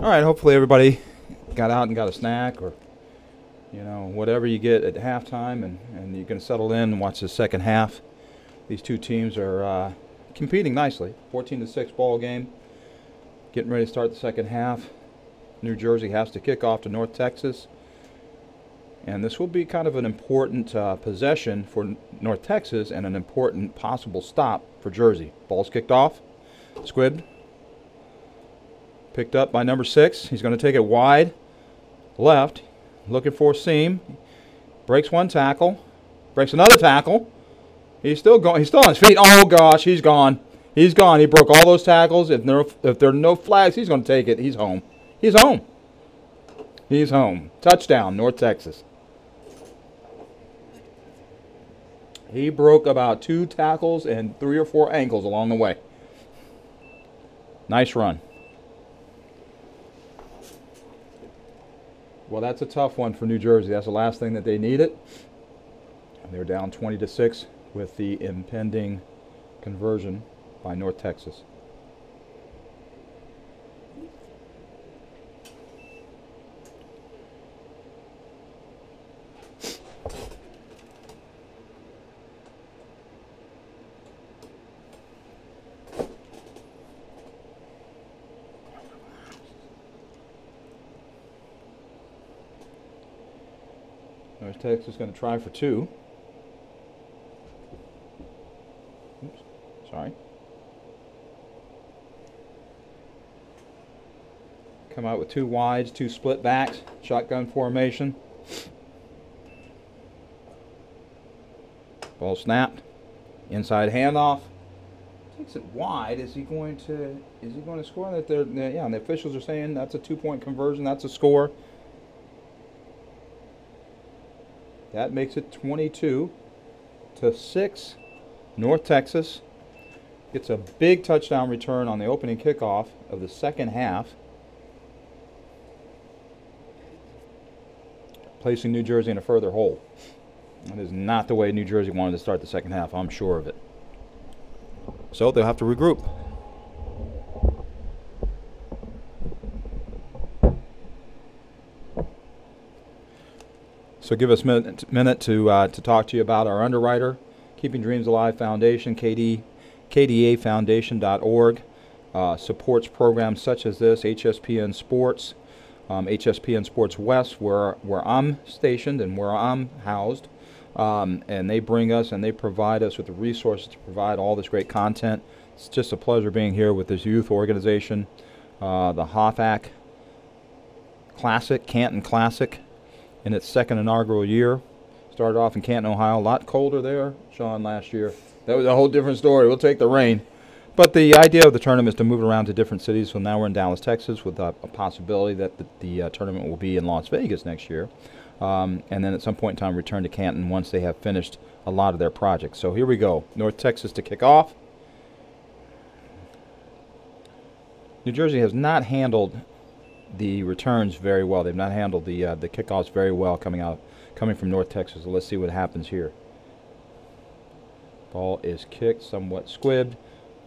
All right, hopefully everybody got out and got a snack or, you know, whatever you get at halftime, and you can settle in and watch the second half. These two teams are competing nicely. 14-6 ball game. Getting ready to start the second half. New Jersey has to kick off to North Texas. And this will be kind of an important possession for North Texas and an important possible stop for Jersey. Ball's kicked off. Squibb picked up by number 6. He's going to take it wide left, looking for a seam. Breaks one tackle, breaks another tackle. He's still going. He's still on his feet. Oh gosh, he's gone. He's gone. He broke all those tackles. If there are no flags, he's going to take it. He's home. He's home. He's home. Touchdown, North Texas. He broke about 2 tackles and 3 or 4 ankles along the way. Nice run. Well, that's a tough one for New Jersey. That's the last thing that they needed. They're down 20-6 with the impending conversion by North Texas. North Texas is going to try for 2. Oops, sorry. Come out with 2 wides, 2 split backs, shotgun formation. Ball snapped. Inside handoff. Takes it wide. Is he going to score? That yeah, and the officials are saying that's a 2-point conversion. That's a score. That makes it 22-6. North Texas gets a big touchdown return on the opening kickoff of the second half, placing New Jersey in a further hole. That is not the way New Jersey wanted to start the second half, I'm sure of it. So they'll have to regroup. So give us a minute to talk to you about our underwriter, Keeping Dreams Alive Foundation, kdafoundation.org. Supports programs such as this, HSPN Sports, HSPN Sports West, where I'm stationed and where I'm housed. And they bring us and they provide us with the resources to provide all this great content. It's just a pleasure being here with this youth organization, the HOFACC Classic, Canton Classic, in its second inaugural year. Started off in Canton, Ohio. A lot colder there, Sean, last year. That was a whole different story. We'll take the rain. But the idea of the tournament is to move it around to different cities. So now we're in Dallas, Texas, with a possibility that the tournament will be in Las Vegas next year. And then at some point in time return to Canton once they have finished a lot of their projects. So here we go. North Texas to kick off. New Jersey has not handled the returns very well. They've not handled the kickoffs very well coming from North Texas. So let's see what happens here. Ball is kicked, somewhat squibbed.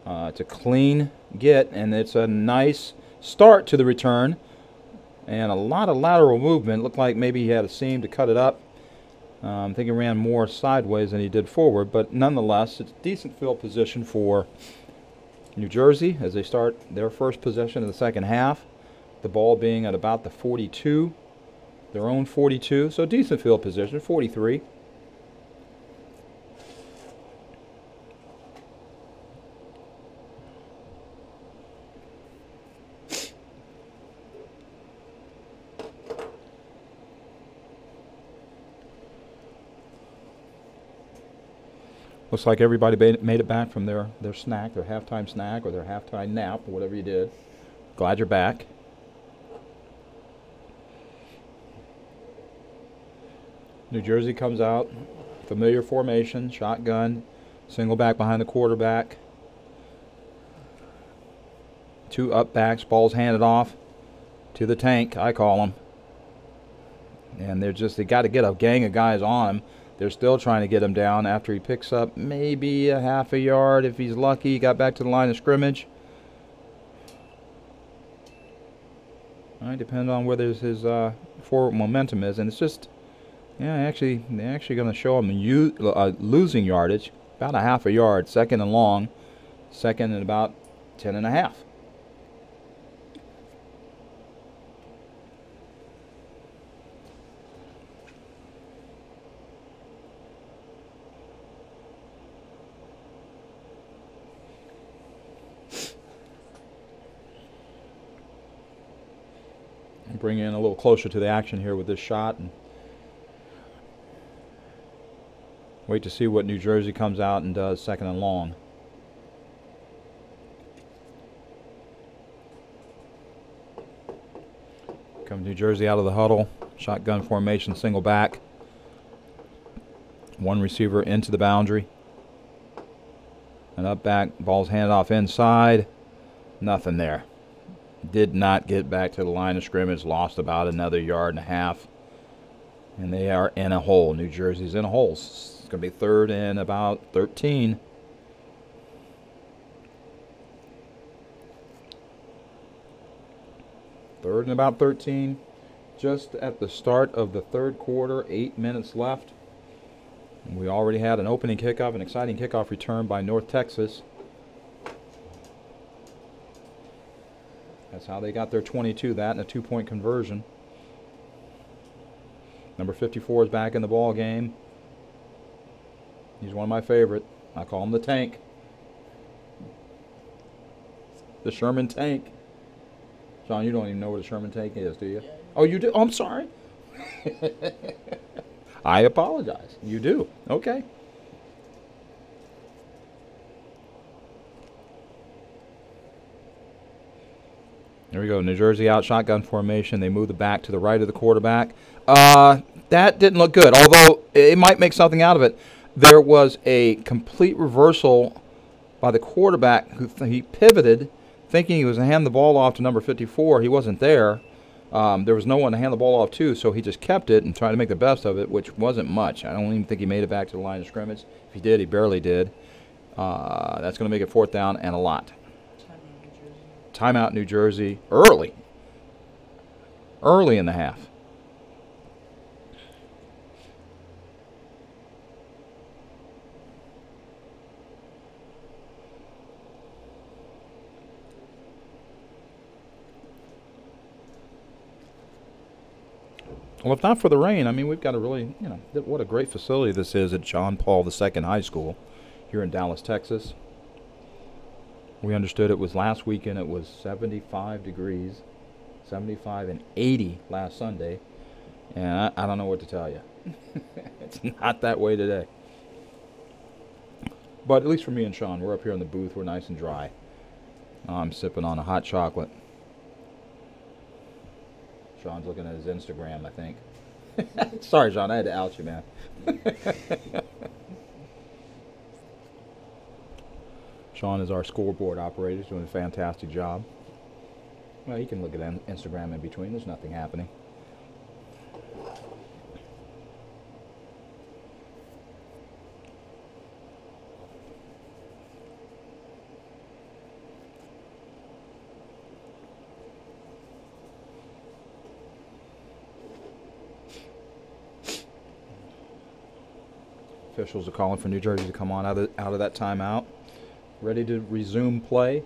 It's a clean get, and it's a nice start to the return. And a lot of lateral movement. Looked like maybe he had a seam to cut it up. I think he ran more sideways than he did forward, but nonetheless, it's a decent field position for New Jersey as they start their first possession of the second half. The ball being at about the 42, their own 42, so decent field position, 43. Looks like everybody made it back from their snack, their halftime snack or their halftime nap, or whatever you did. Glad you're back. New Jersey comes out, familiar formation, shotgun, single back behind the quarterback. 2 up backs, ball's handed off to the tank, I call them. And they got to get a gang of guys on him. They're still trying to get him down after he picks up maybe a half a yard. If he's lucky, he got back to the line of scrimmage. Right, depending on whether his forward momentum is, and it's just, yeah, they're actually going to show him losing yardage, about a half a yard, second and long, second and about 10 and a half. Bring in a little closer to the action here with this shot and wait to see what New Jersey comes out and does second and long. Comes New Jersey out of the huddle, shotgun formation, single back, one receiver into the boundary and up back, ball's handed off inside, nothing there. Did not get back to the line of scrimmage, lost about another yard and a half. And they are in a hole. New Jersey's in a hole. It's going to be third and about 13. Third and about 13. Just at the start of the third quarter, 8 minutes left. And we already had an opening kickoff, an exciting kickoff return by North Texas. That's how they got their 22, that and a 2-point conversion. Number 54 is back in the ball game. He's one of my favorite. I call him the Tank. The Sherman Tank. John, you don't even know what a Sherman Tank is, do you? Yeah. Oh, you do? Oh, I'm sorry. I apologize. You do. Okay. There we go. New Jersey out, shotgun formation. They move the back to the right of the quarterback. That didn't look good, although it might make something out of it. There was a complete reversal by the quarterback who he pivoted, thinking he was going to hand the ball off to number 54. He wasn't there. There was no one to hand the ball off to, so he just kept it and tried to make the best of it, which wasn't much. I don't even think he made it back to the line of scrimmage. If he did, he barely did. That's going to make it fourth down and a lot. Timeout New Jersey early in the half. Well, if not for the rain, I mean, we've got a really, what a great facility this is at John Paul II High School here in Dallas, Texas. We understood it was last weekend. It was 75 degrees, 75 and 80 last Sunday. And I don't know what to tell you. It's not that way today. But at least for me and Sean, we're up here in the booth. We're nice and dry. I'm sipping on a hot chocolate. Sean's looking at his Instagram, I think. Sorry, Sean, I had to out you, man. Sean is our scoreboard operator. He's doing a fantastic job. Well, you can look at Instagram in between. There's nothing happening. Officials are calling for New Jersey to come on out of that timeout. Ready to resume play.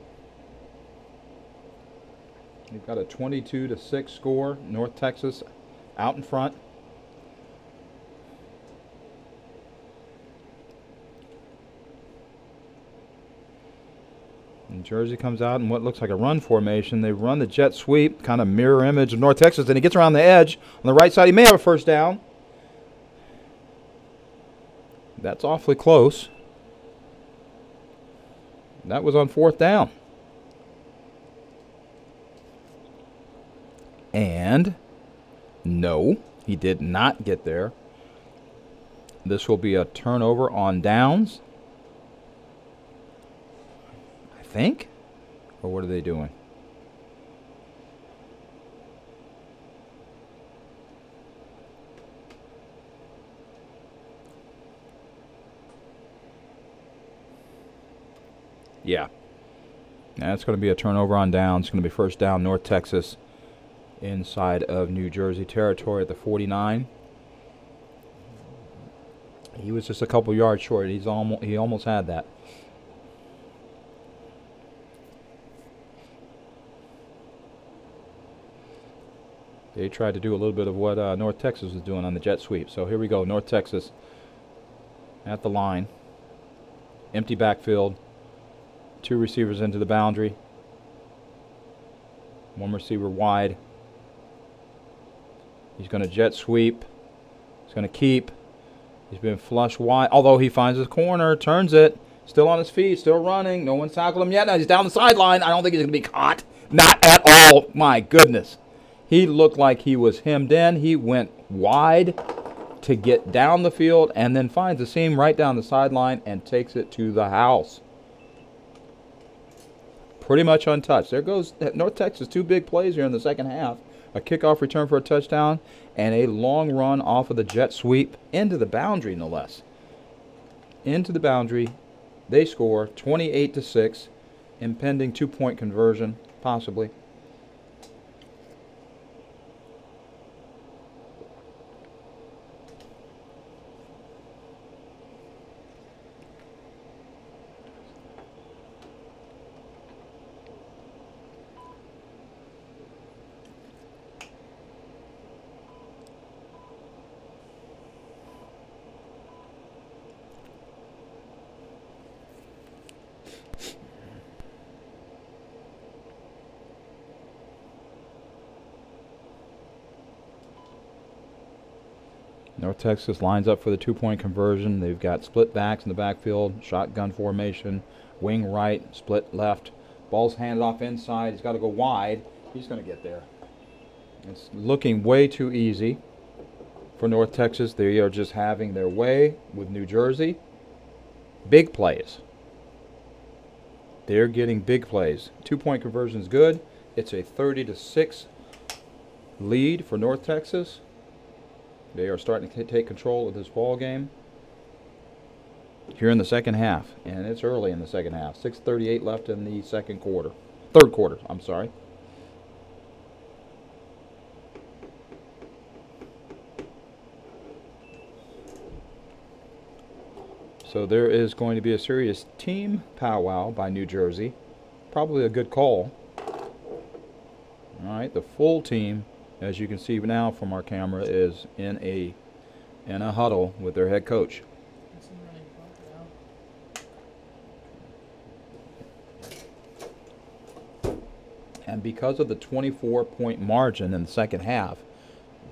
We've got a 22-6 score. North Texas out in front. New Jersey comes out in what looks like a run formation. They run the jet sweep, kind of mirror image of North Texas. Then he gets around the edge. On the right side, he may have a first down. That's awfully close. That was on fourth down. And no, he did not get there. This will be a turnover on downs, I think. Or what are they doing? Yeah. That's going to be a turnover on downs. It's going to be first down, North Texas. inside of New Jersey territory at the 49. He was just a couple yards short. He almost had that. They tried to do a little bit of what North Texas was doing on the jet sweep. So here we go. North Texas at the line. Empty backfield. 2 receivers into the boundary. 1 receiver wide. He's going to jet sweep. He's going to keep. He's been flush wide. Although he finds his corner, turns it. Still on his feet, still running. No one's tackled him yet. Now he's down the sideline. I don't think he's going to be caught. Not at all. My goodness. He looked like he was hemmed in. He went wide to get down the field and then finds the seam right down the sideline and takes it to the house. Pretty much untouched. There goes North Texas. 2 big plays here in the second half. A kickoff return for a touchdown and a long run off of the jet sweep into the boundary, no less. Into the boundary. They score 28-6. Impending 2-point conversion, possibly. North Texas lines up for the 2-point conversion. They've got split backs in the backfield, shotgun formation, wing right, split left. Ball's handed off inside. He's got to go wide. He's going to get there. It's looking way too easy for North Texas. They are just having their way with New Jersey. Big plays. They're getting big plays. 2-point conversion is good. It's a 30-6 lead for North Texas. They are starting to take control of this ball game here in the second half, and it's early in the second half. 6:38 left in the third quarter. I'm sorry. So there is going to be a serious team powwow by New Jersey. Probably a good call. All right, the full team, as you can see now from our camera, is in a huddle with their head coach. And because of the 24-point margin in the second half,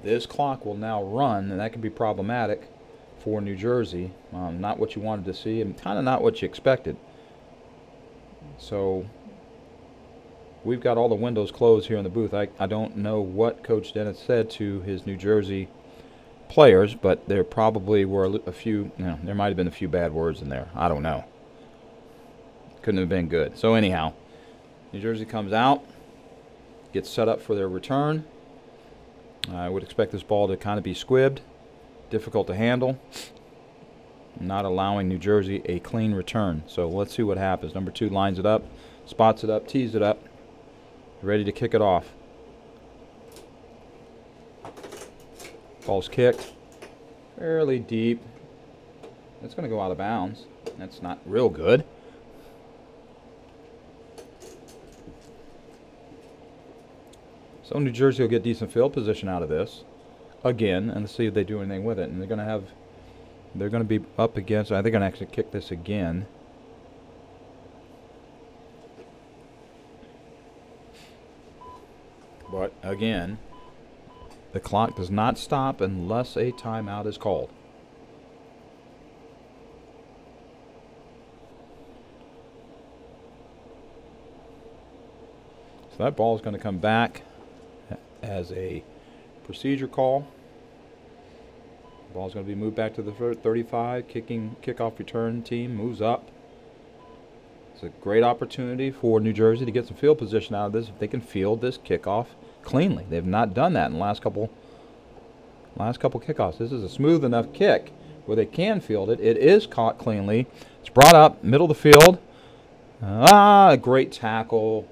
this clock will now run, and that can be problematic for New Jersey. Not what you wanted to see, and kind of not what you expected. So we've got all the windows closed here in the booth. I don't know what Coach Dennis said to his New Jersey players, but there probably were a few, there might have been a few bad words in there. I don't know. Couldn't have been good. So anyhow, New Jersey comes out, gets set up for their return. I would expect this ball to kind of be squibbed, difficult to handle, not allowing New Jersey a clean return. So let's see what happens. Number 2 lines it up, spots it up, tees it up, ready to kick it off. Ball's kicked fairly deep. It's going to go out of bounds. That's not real good. So New Jersey will get decent field position out of this again, and let's see if they do anything with it. And they're going to be up against, I think I'm going to actually kick this again. But again, the clock does not stop unless a timeout is called. So that ball is going to come back as a procedure call. Ball's going to be moved back to the 35. Kickoff return team moves up. It's a great opportunity for New Jersey to get some field position out of this if they can field this kickoff cleanly. They've not done that in the last couple kickoffs. This is a smooth enough kick where they can field it. It is caught cleanly. It's brought up middle of the field. A great tackle.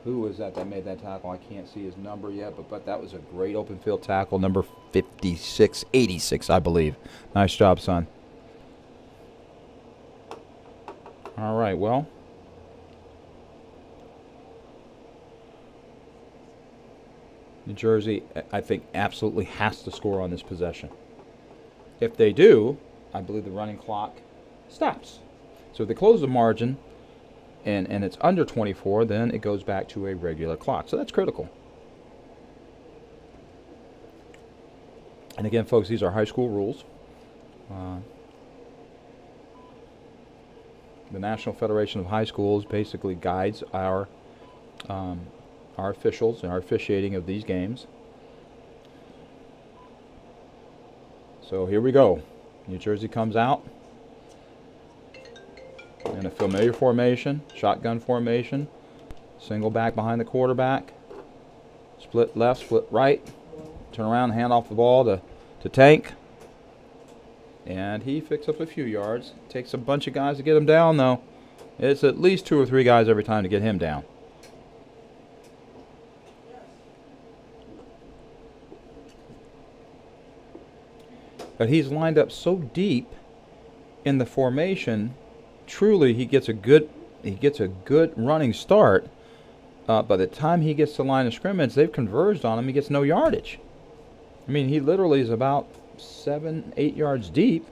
Who was that made that tackle? I can't see his number yet, but that was a great open field tackle, number 56, 86, I believe. Nice job, son. All right, well. New Jersey, I think, absolutely has to score on this possession. If they do, I believe the running clock stops. So if they close the margin and it's under 24, then it goes back to a regular clock. So that's critical. And again, folks, these are high school rules. The National Federation of High Schools basically guides our officials and our officiating of these games. So here we go. New Jersey comes out in a familiar formation, shotgun formation, single back behind the quarterback, split left, split right, turn around, hand off the ball to Tank, and he picks up a few yards. Takes a bunch of guys to get him down, though. It's at least 2 or 3 guys every time to get him down. But he's lined up so deep in the formation. Truly, he gets a good running start. By the time he gets to the line of scrimmage, they've converged on him. He gets no yardage. I mean, he literally is about 7, 8 yards deep.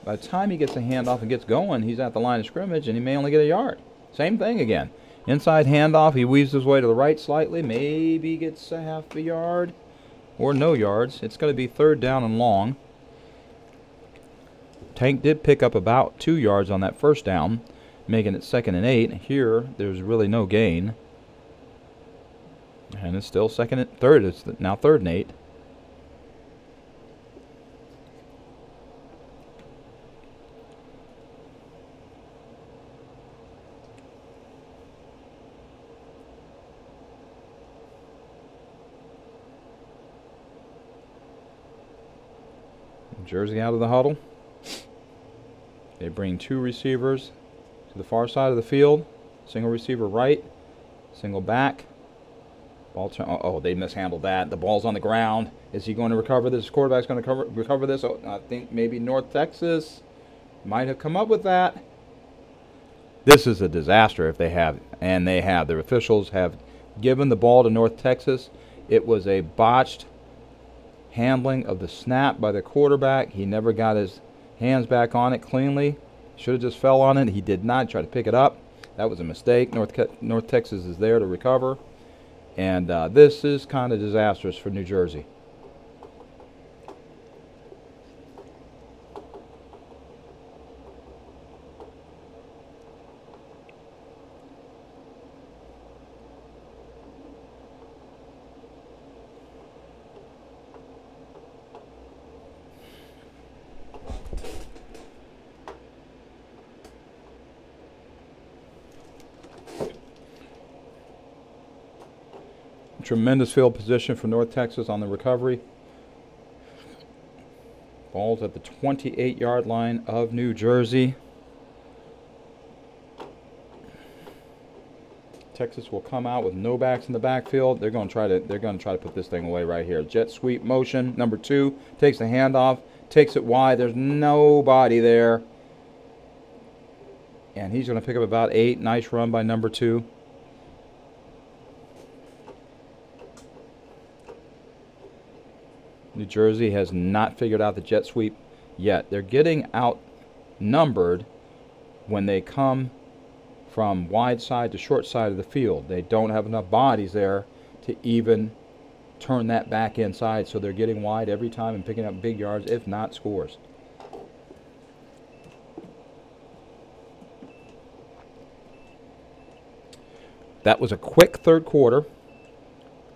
By the time he gets a handoff and gets going, he's at the line of scrimmage, and he may only get a yard. Same thing again. Inside handoff, he weaves his way to the right slightly, maybe gets a half a yard or no yards. It's going to be 3rd down and long. Tank did pick up about 2 yards on that first down, making it 2nd and 8. Here, there's really no gain. And it's still 2nd and 3rd. It's now 3rd and 8. Jersey out of the huddle. They bring 2 receivers to the far side of the field. Single receiver right, single back. Ball turn. Oh, they mishandled that. The ball's on the ground. Is he going to recover this? Quarterback's going to recover this. Oh, I think maybe North Texas might have come up with that. This is a disaster if they have, and they have. Their officials have given the ball to North Texas. It was a botched handling of the snap by the quarterback. He never got his hands back on it cleanly. Should have just fell on it. He did not try to pick it up. That was a mistake. North Texas is there to recover. And this is kind of disastrous for New Jersey. Tremendous field position for North Texas on the recovery. Ball's at the 28-yard line of New Jersey. Texas will come out with no backs in the backfield. They're going to try to put this thing away right here. Jet sweep motion. Number 2 takes the handoff, takes it wide. There's nobody there, and he's going to pick up about 8. Nice run by number 2. New Jersey has not figured out the jet sweep yet. They're getting outnumbered when they come from wide side to short side of the field. They don't have enough bodies there to even turn that back inside, so they're getting wide every time and picking up big yards, if not scores. That was a quick third quarter.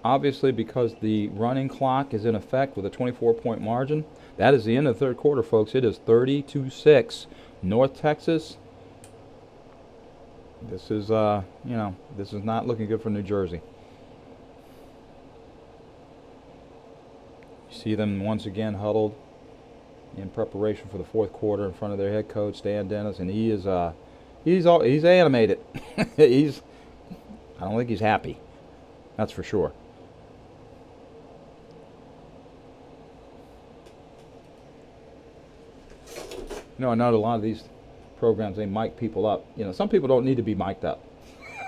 Obviously, because the running clock is in effect with a 24-point margin. That is the end of the third quarter, folks. It is 30-6. North Texas. This is, this is not looking good for New Jersey. You see them once again huddled in preparation for the fourth quarter in front of their head coach, Dan Dennis, and he is, he's animated. I don't think he's happy. That's for sure. You know, I know a lot of these programs, they mic people up. You know, some people don't need to be mic'd up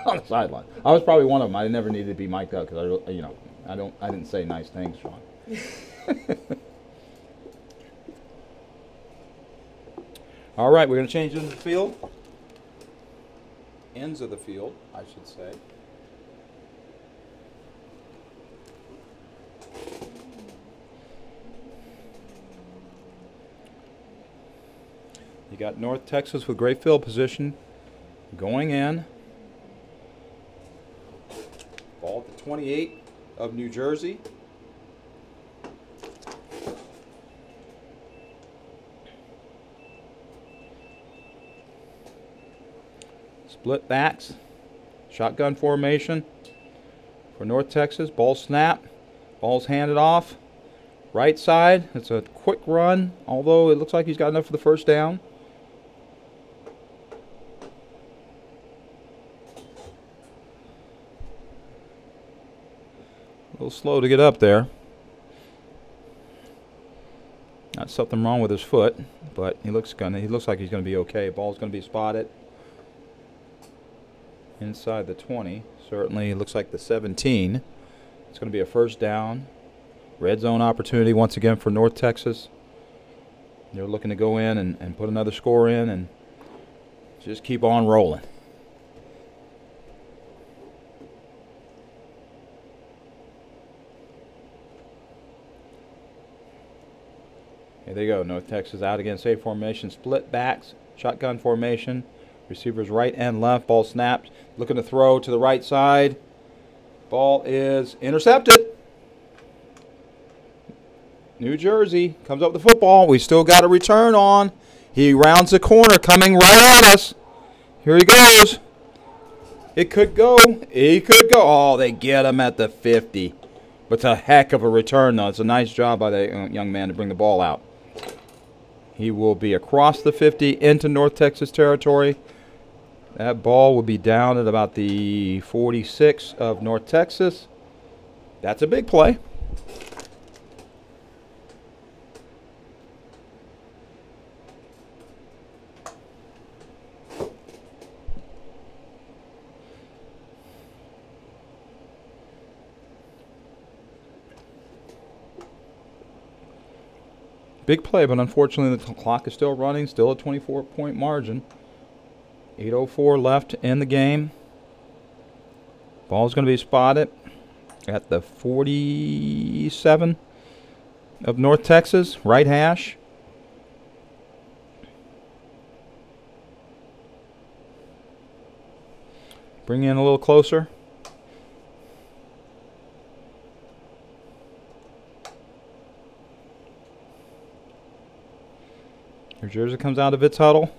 on the sideline. I was probably one of them. I never needed to be mic'd up because I didn't say nice things, Sean. All right, we're going to change into the field. Ends of the field, I should say. You got North Texas with great field position going in. Ball at the 28 of New Jersey. Split backs, shotgun formation for North Texas. Ball snap, ball's handed off. Right side, it's a quick run, although it looks like he's got enough for the first down. A little slow to get up there. Not something wrong with his foot, but he looks like he's going to be okay. Ball's going to be spotted inside the 20. Certainly looks like the 17. It's going to be a first down. Red zone opportunity once again for North Texas. They're looking to go in and put another score in and just keep on rolling. Here they go. North Texas out against A formation. Split backs. Shotgun formation. Receivers right and left. Ball snapped. Looking to throw to the right side. Ball is intercepted. New Jersey comes up with the football. We still got a return on. He rounds the corner, coming right at us. Here he goes. It could go. He could go. Oh, they get him at the 50. But it's a heck of a return, though. It's a nice job by the young man to bring the ball out. He will be across the 50 into North Texas territory. That ball will be down at about the 46 of North Texas. That's a big play. Big play, but unfortunately the clock is still running, still a 24-point margin. 8:04 left in the game. Ball's going to be spotted at the 47 of North Texas, right hash. Bring in a little closer. New Jersey comes out of its huddle.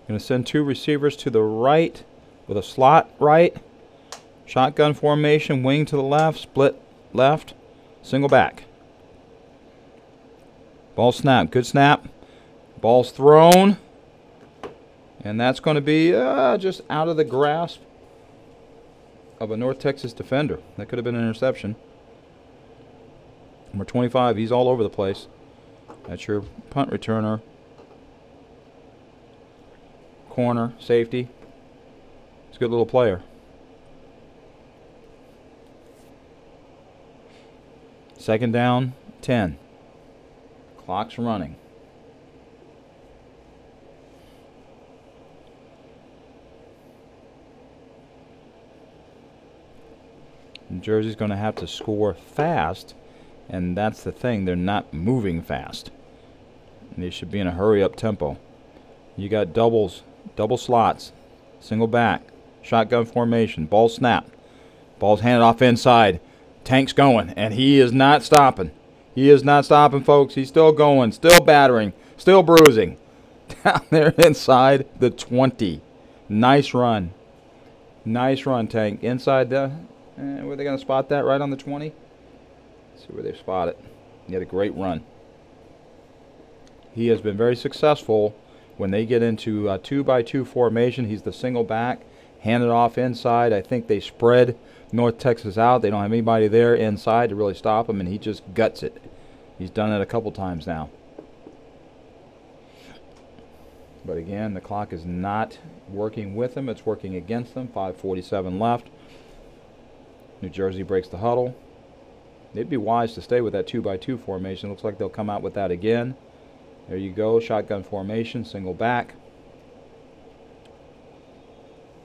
Going to send two receivers to the right with a slot right. Shotgun formation, wing to the left, split left, single back. Ball snap, good snap. Ball's thrown. And that's going to be just out of the grasp of a North Texas defender. That could have been an interception. Number 25, he's all over the place. That's your punt returner. Corner, safety. He's a good little player. Second down, 10. Clock's running. New Jersey's going to have to score fast, and that's the thing. They're not moving fast. And they should be in a hurry-up tempo. You got doubles, double slots, single back, shotgun formation, ball snap. Ball's handed off inside. Tank's going, and he is not stopping. He is not stopping, folks. He's still going, still battering, still bruising. Down there inside the 20. Nice run. Nice run, Tank. Inside the... were they going to spot that right on the 20? Let's see where they spot it. He had a great run. He has been very successful when they get into 2-by-2 formation. He's the single back, hand it off inside. I think they spread North Texas out. They don't have anybody there inside to really stop him, and he just guts it. He's done it a couple times now. But again, the clock is not working with him. It's working against them. 5:47 left. New Jersey breaks the huddle. They'd be wise to stay with that 2-by-2 formation. Looks like they'll come out with that again. There you go. Shotgun formation. Single back.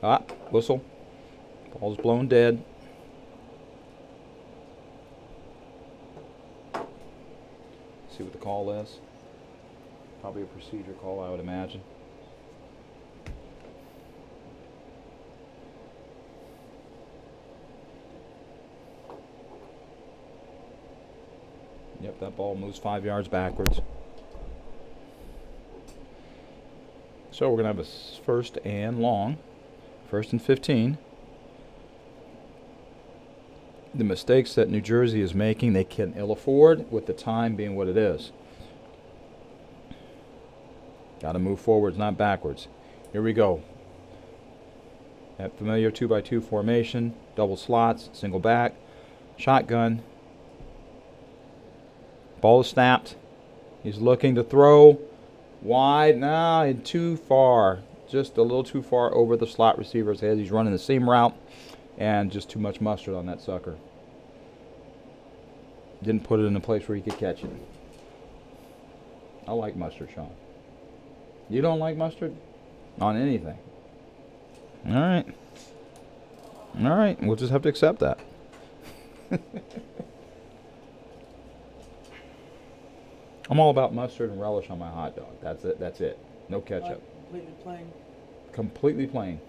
Ah, whistle. Ball's blown dead. See what the call is. Probably a procedure call, I would imagine. Yep, that ball moves 5 yards backwards. So we're going to have a first and long. First and 15. The mistakes that New Jersey is making, they can ill afford with the time being what it is. Got to move forwards, not backwards. Here we go. That familiar 2-by-2 formation, double slots, single back, shotgun. Ball is snapped. He's looking to throw wide. No, too far. Just a little too far over the slot receiver's head. He's running the same route, and just too much mustard on that sucker. Didn't put it in a place where he could catch it. I like mustard, Sean. You don't like mustard? On anything. All right. All right. We'll just have to accept that. I'm all about mustard and relish on my hot dog. That's it. That's it. No ketchup. Completely plain. Completely plain.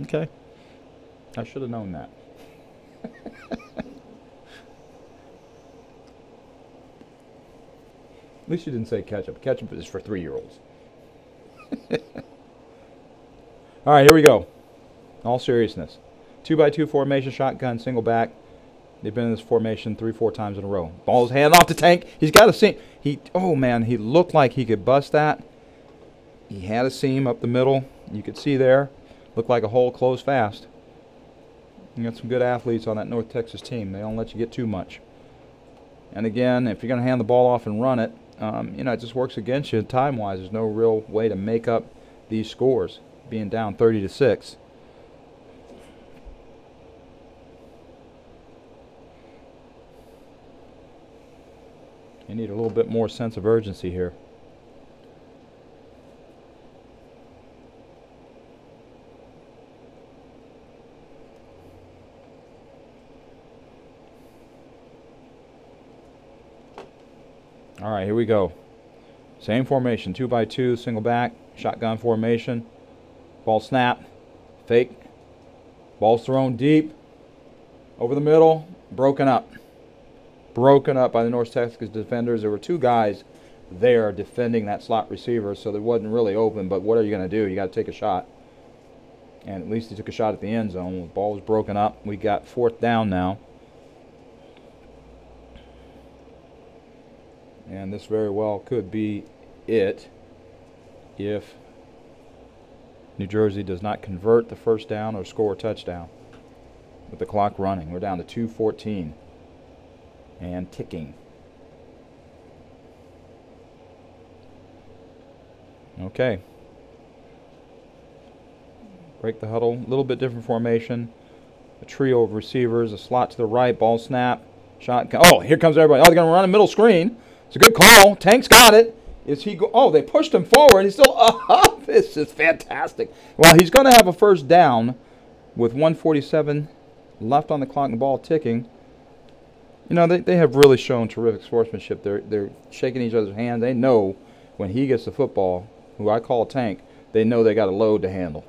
Okay. I should have known that. At least you didn't say ketchup. Ketchup is for 3-year-olds. All right, here we go. All seriousness. 2-by-2 formation, shotgun, single back. They've been in this formation 3-4 times in a row. Ball's handing off to Tank. He's got a seam. Oh man, he looked like he could bust that. He had a seam up the middle. You could see there. Looked like a hole closed fast. You got some good athletes on that North Texas team. They don't let you get too much. And again, if you're going to hand the ball off and run it, it just works against you time-wise. There's no real way to make up these scores, being down 30-6. You need a little bit more sense of urgency here. All right, here we go. Same formation, 2-by-2, single back, shotgun formation. Ball snap, fake. Ball's thrown deep, over the middle, broken up. Broken up by the North Texas defenders. There were 2 guys there defending that slot receiver, so it wasn't really open, but what are you going to do? You got to take a shot. And at least he took a shot at the end zone. The ball was broken up. We got 4th down now. And this very well could be it if New Jersey does not convert the first down or score a touchdown with the clock running. We're down to 2:14 and ticking. Okay. Break the huddle. A little bit different formation. A trio of receivers. A slot to the right. Ball snap. Shotgun. Oh, here comes everybody. Oh, they're going to run a middle screen. It's a good call. Tank's got it. Is he oh, they pushed him forward. He's still up. This is fantastic. Well, he's going to have a first down with 1:47 left on the clock and the ball ticking. You know, they have really shown terrific sportsmanship. They're shaking each other's hands. They know when he gets the football, who I call Tank, they know they got a load to handle.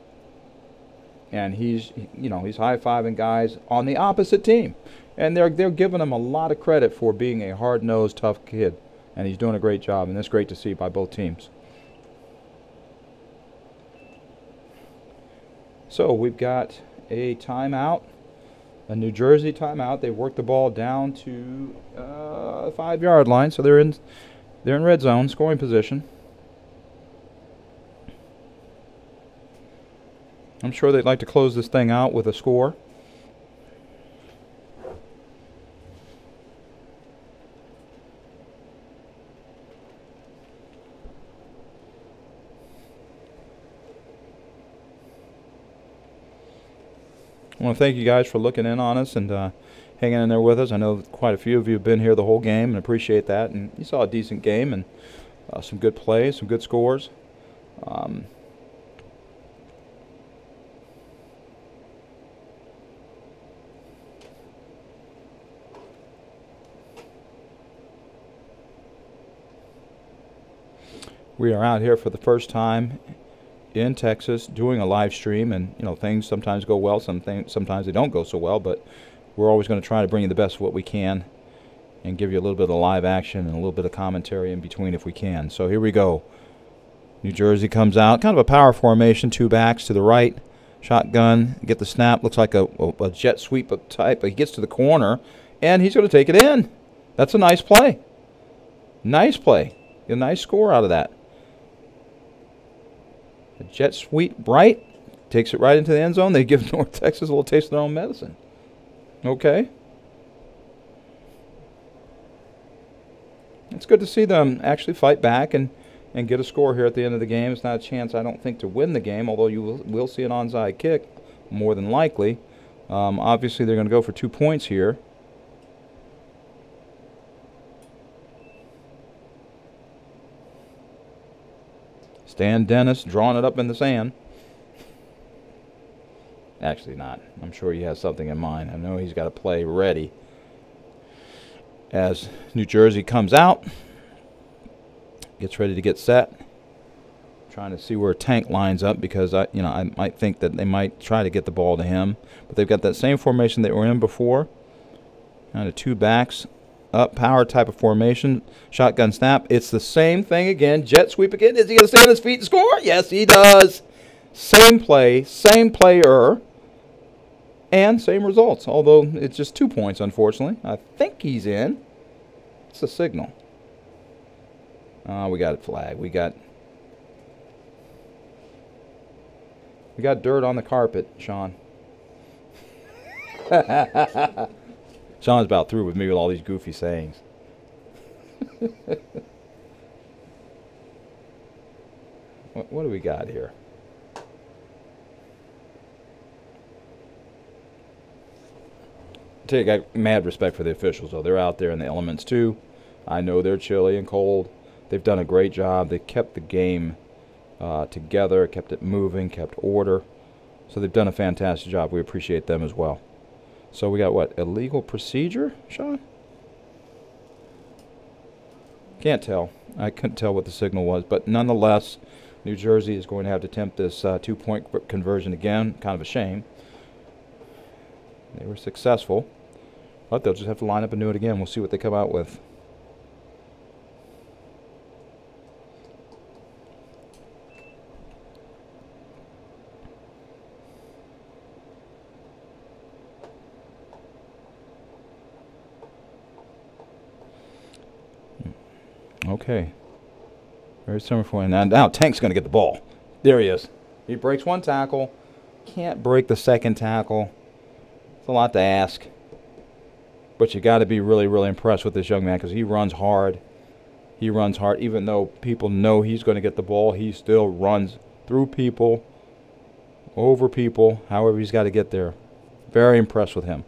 And he's high-fiving guys on the opposite team. And they're giving him a lot of credit for being a hard-nosed, tough kid. And he's doing a great job, and that's great to see by both teams. So we've got a timeout, a New Jersey timeout. They've worked the ball down to the 5-yard line, so they're in red zone, scoring position. I'm sure they'd like to close this thing out with a score. I want to thank you guys for looking in on us and hanging in there with us. I know quite a few of you have been here the whole game and appreciate that. And you saw a decent game and some good plays, some good scores. We are out here for the first time in Texas doing a live stream, and things sometimes go well, sometimes they don't go so well, but we're always going to try to bring you the best of what we can and give you a little bit of live action and a little bit of commentary in between if we can. So here we go. New Jersey comes out, kind of a power formation, 2 backs to the right, shotgun, get the snap, looks like a jet sweep type, but he gets to the corner and he's going to take it in. That's a nice play. Nice play. Get a nice score out of that. A jet sweep right, takes it right into the end zone. They give North Texas a little taste of their own medicine. Okay. It's good to see them actually fight back and get a score here at the end of the game. It's not a chance, I don't think, to win the game, although you will see an onside kick, more than likely. Obviously, they're going to go for 2 points here. Stan Dennis drawing it up in the sand. Actually not. I'm sure he has something in mind. I know he's got a play ready. As New Jersey comes out, gets ready to get set. Trying to see where Tank lines up because I might think that they might try to get the ball to him. But they've got that same formation they were in before. Kind of 2 backs. Up, power type of formation, shotgun snap. It's the same thing again. Jet sweep again. Is he going to stay on his feet and score? Yes, he does. Same play, same player, and same results. Although it's just 2 points, unfortunately. I think he's in. It's a signal. We got a flag. We got dirt on the carpet, Sean. Sean's about through with me with all these goofy sayings. What do we got here? I tell you, I got mad respect for the officials, though. They're out there in the elements, too. I know they're chilly and cold. They've done a great job. They kept the game together, kept it moving, kept order. So they've done a fantastic job. We appreciate them as well. So we got what? Illegal procedure, Sean? Can't tell. I couldn't tell what the signal was. But nonetheless, New Jersey is going to have to attempt this 2-point conversion again. Kind of a shame. They were successful. But they'll just have to line up and do it again. We'll see what they come out with. Okay. Very similar for you. Now Tank's going to get the ball. There he is. He breaks 1 tackle. Can't break the 2nd tackle. It's a lot to ask. But you got to be really, really impressed with this young man because he runs hard. He runs hard. Even though people know he's going to get the ball, he still runs through people, over people, however he's got to get there. Very impressed with him.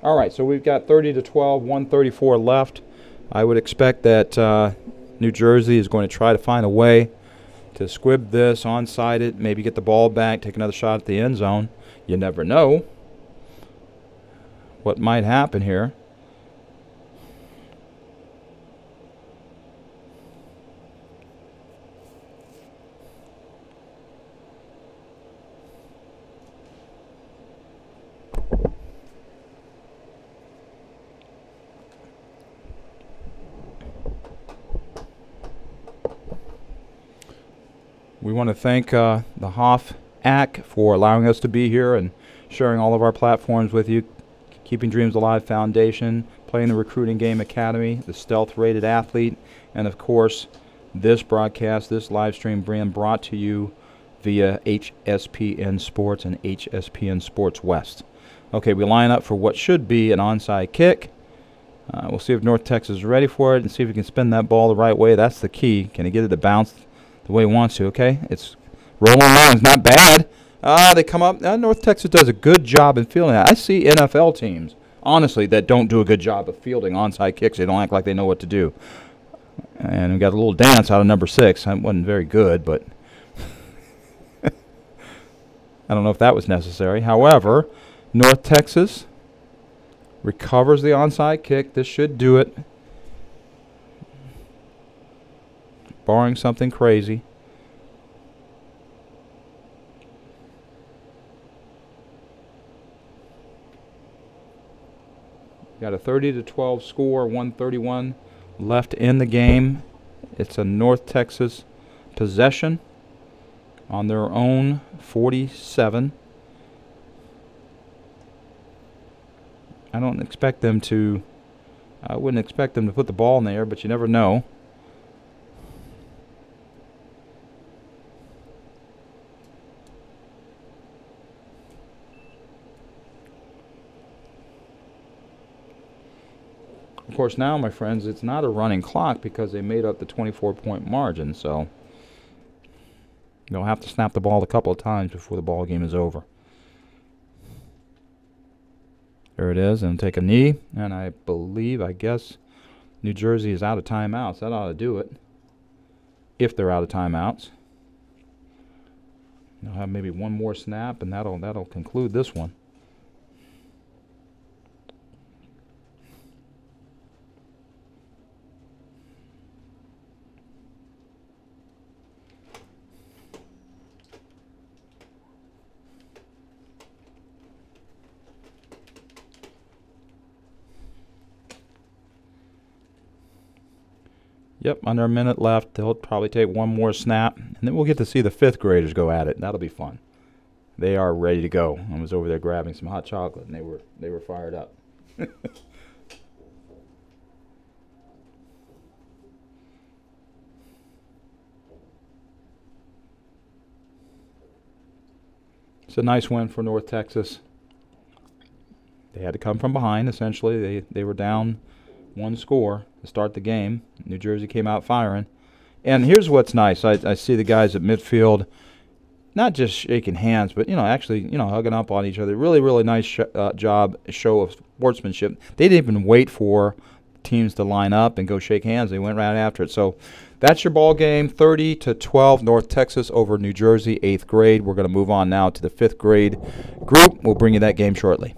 All right, so we've got 30-12, 134 left. I would expect that New Jersey is going to try to find a way to squib this, onside it, maybe get the ball back, take another shot at the end zone. You never know what might happen here. We want to thank the HOFACC for allowing us to be here and sharing all of our platforms with you. Keeping Dreams Alive Foundation, Playing the Recruiting Game Academy, the Stealth Rated Athlete, and of course, this broadcast, this live stream being brought to you via HSPN Sports and HSPN Sports West. Okay, we line up for what should be an onside kick. We'll see if North Texas is ready for it and see if he can spin that ball the right way. That's the key. Can he get it to bounce the way he wants to? Okay, it's rolling along. It's not bad. They come up. North Texas does a good job in fielding that. I see NFL teams, honestly, that don't do a good job of fielding onside kicks. They don't act like they know what to do. And we got a little dance out of number 6. It wasn't very good, but I don't know if that was necessary. However, North Texas recovers the onside kick. This should do it, barring something crazy. Got a 30-12 score, 131 left in the game. It's a North Texas possession on their own 47. I wouldn't expect them to put the ball in there, but you never know. Of course, now, my friends, it's not a running clock because they made up the 24-point margin, so they'll have to snap the ball a couple of times before the ball game is over. There it is, and take a knee, and I guess, New Jersey is out of timeouts. That ought to do it, if they're out of timeouts. They'll have maybe one more snap, and that'll conclude this one. Yep, under a minute left. They'll probably take one more snap, and then we'll get to see the 5th graders go at it. That'll be fun. They are ready to go. I was over there grabbing some hot chocolate, and they were fired up. It's a nice win for North Texas. They had to come from behind, essentially. They were down 1 score to start the game. New Jersey came out firing. And here's what's nice. I see the guys at midfield not just shaking hands, but, actually, hugging up on each other. Really, really nice job, show of sportsmanship. They didn't even wait for teams to line up and go shake hands. They went right after it. So that's your ball game, 30-12, North Texas over New Jersey, 8th grade. We're going to move on now to the 5th grade group. We'll bring you that game shortly.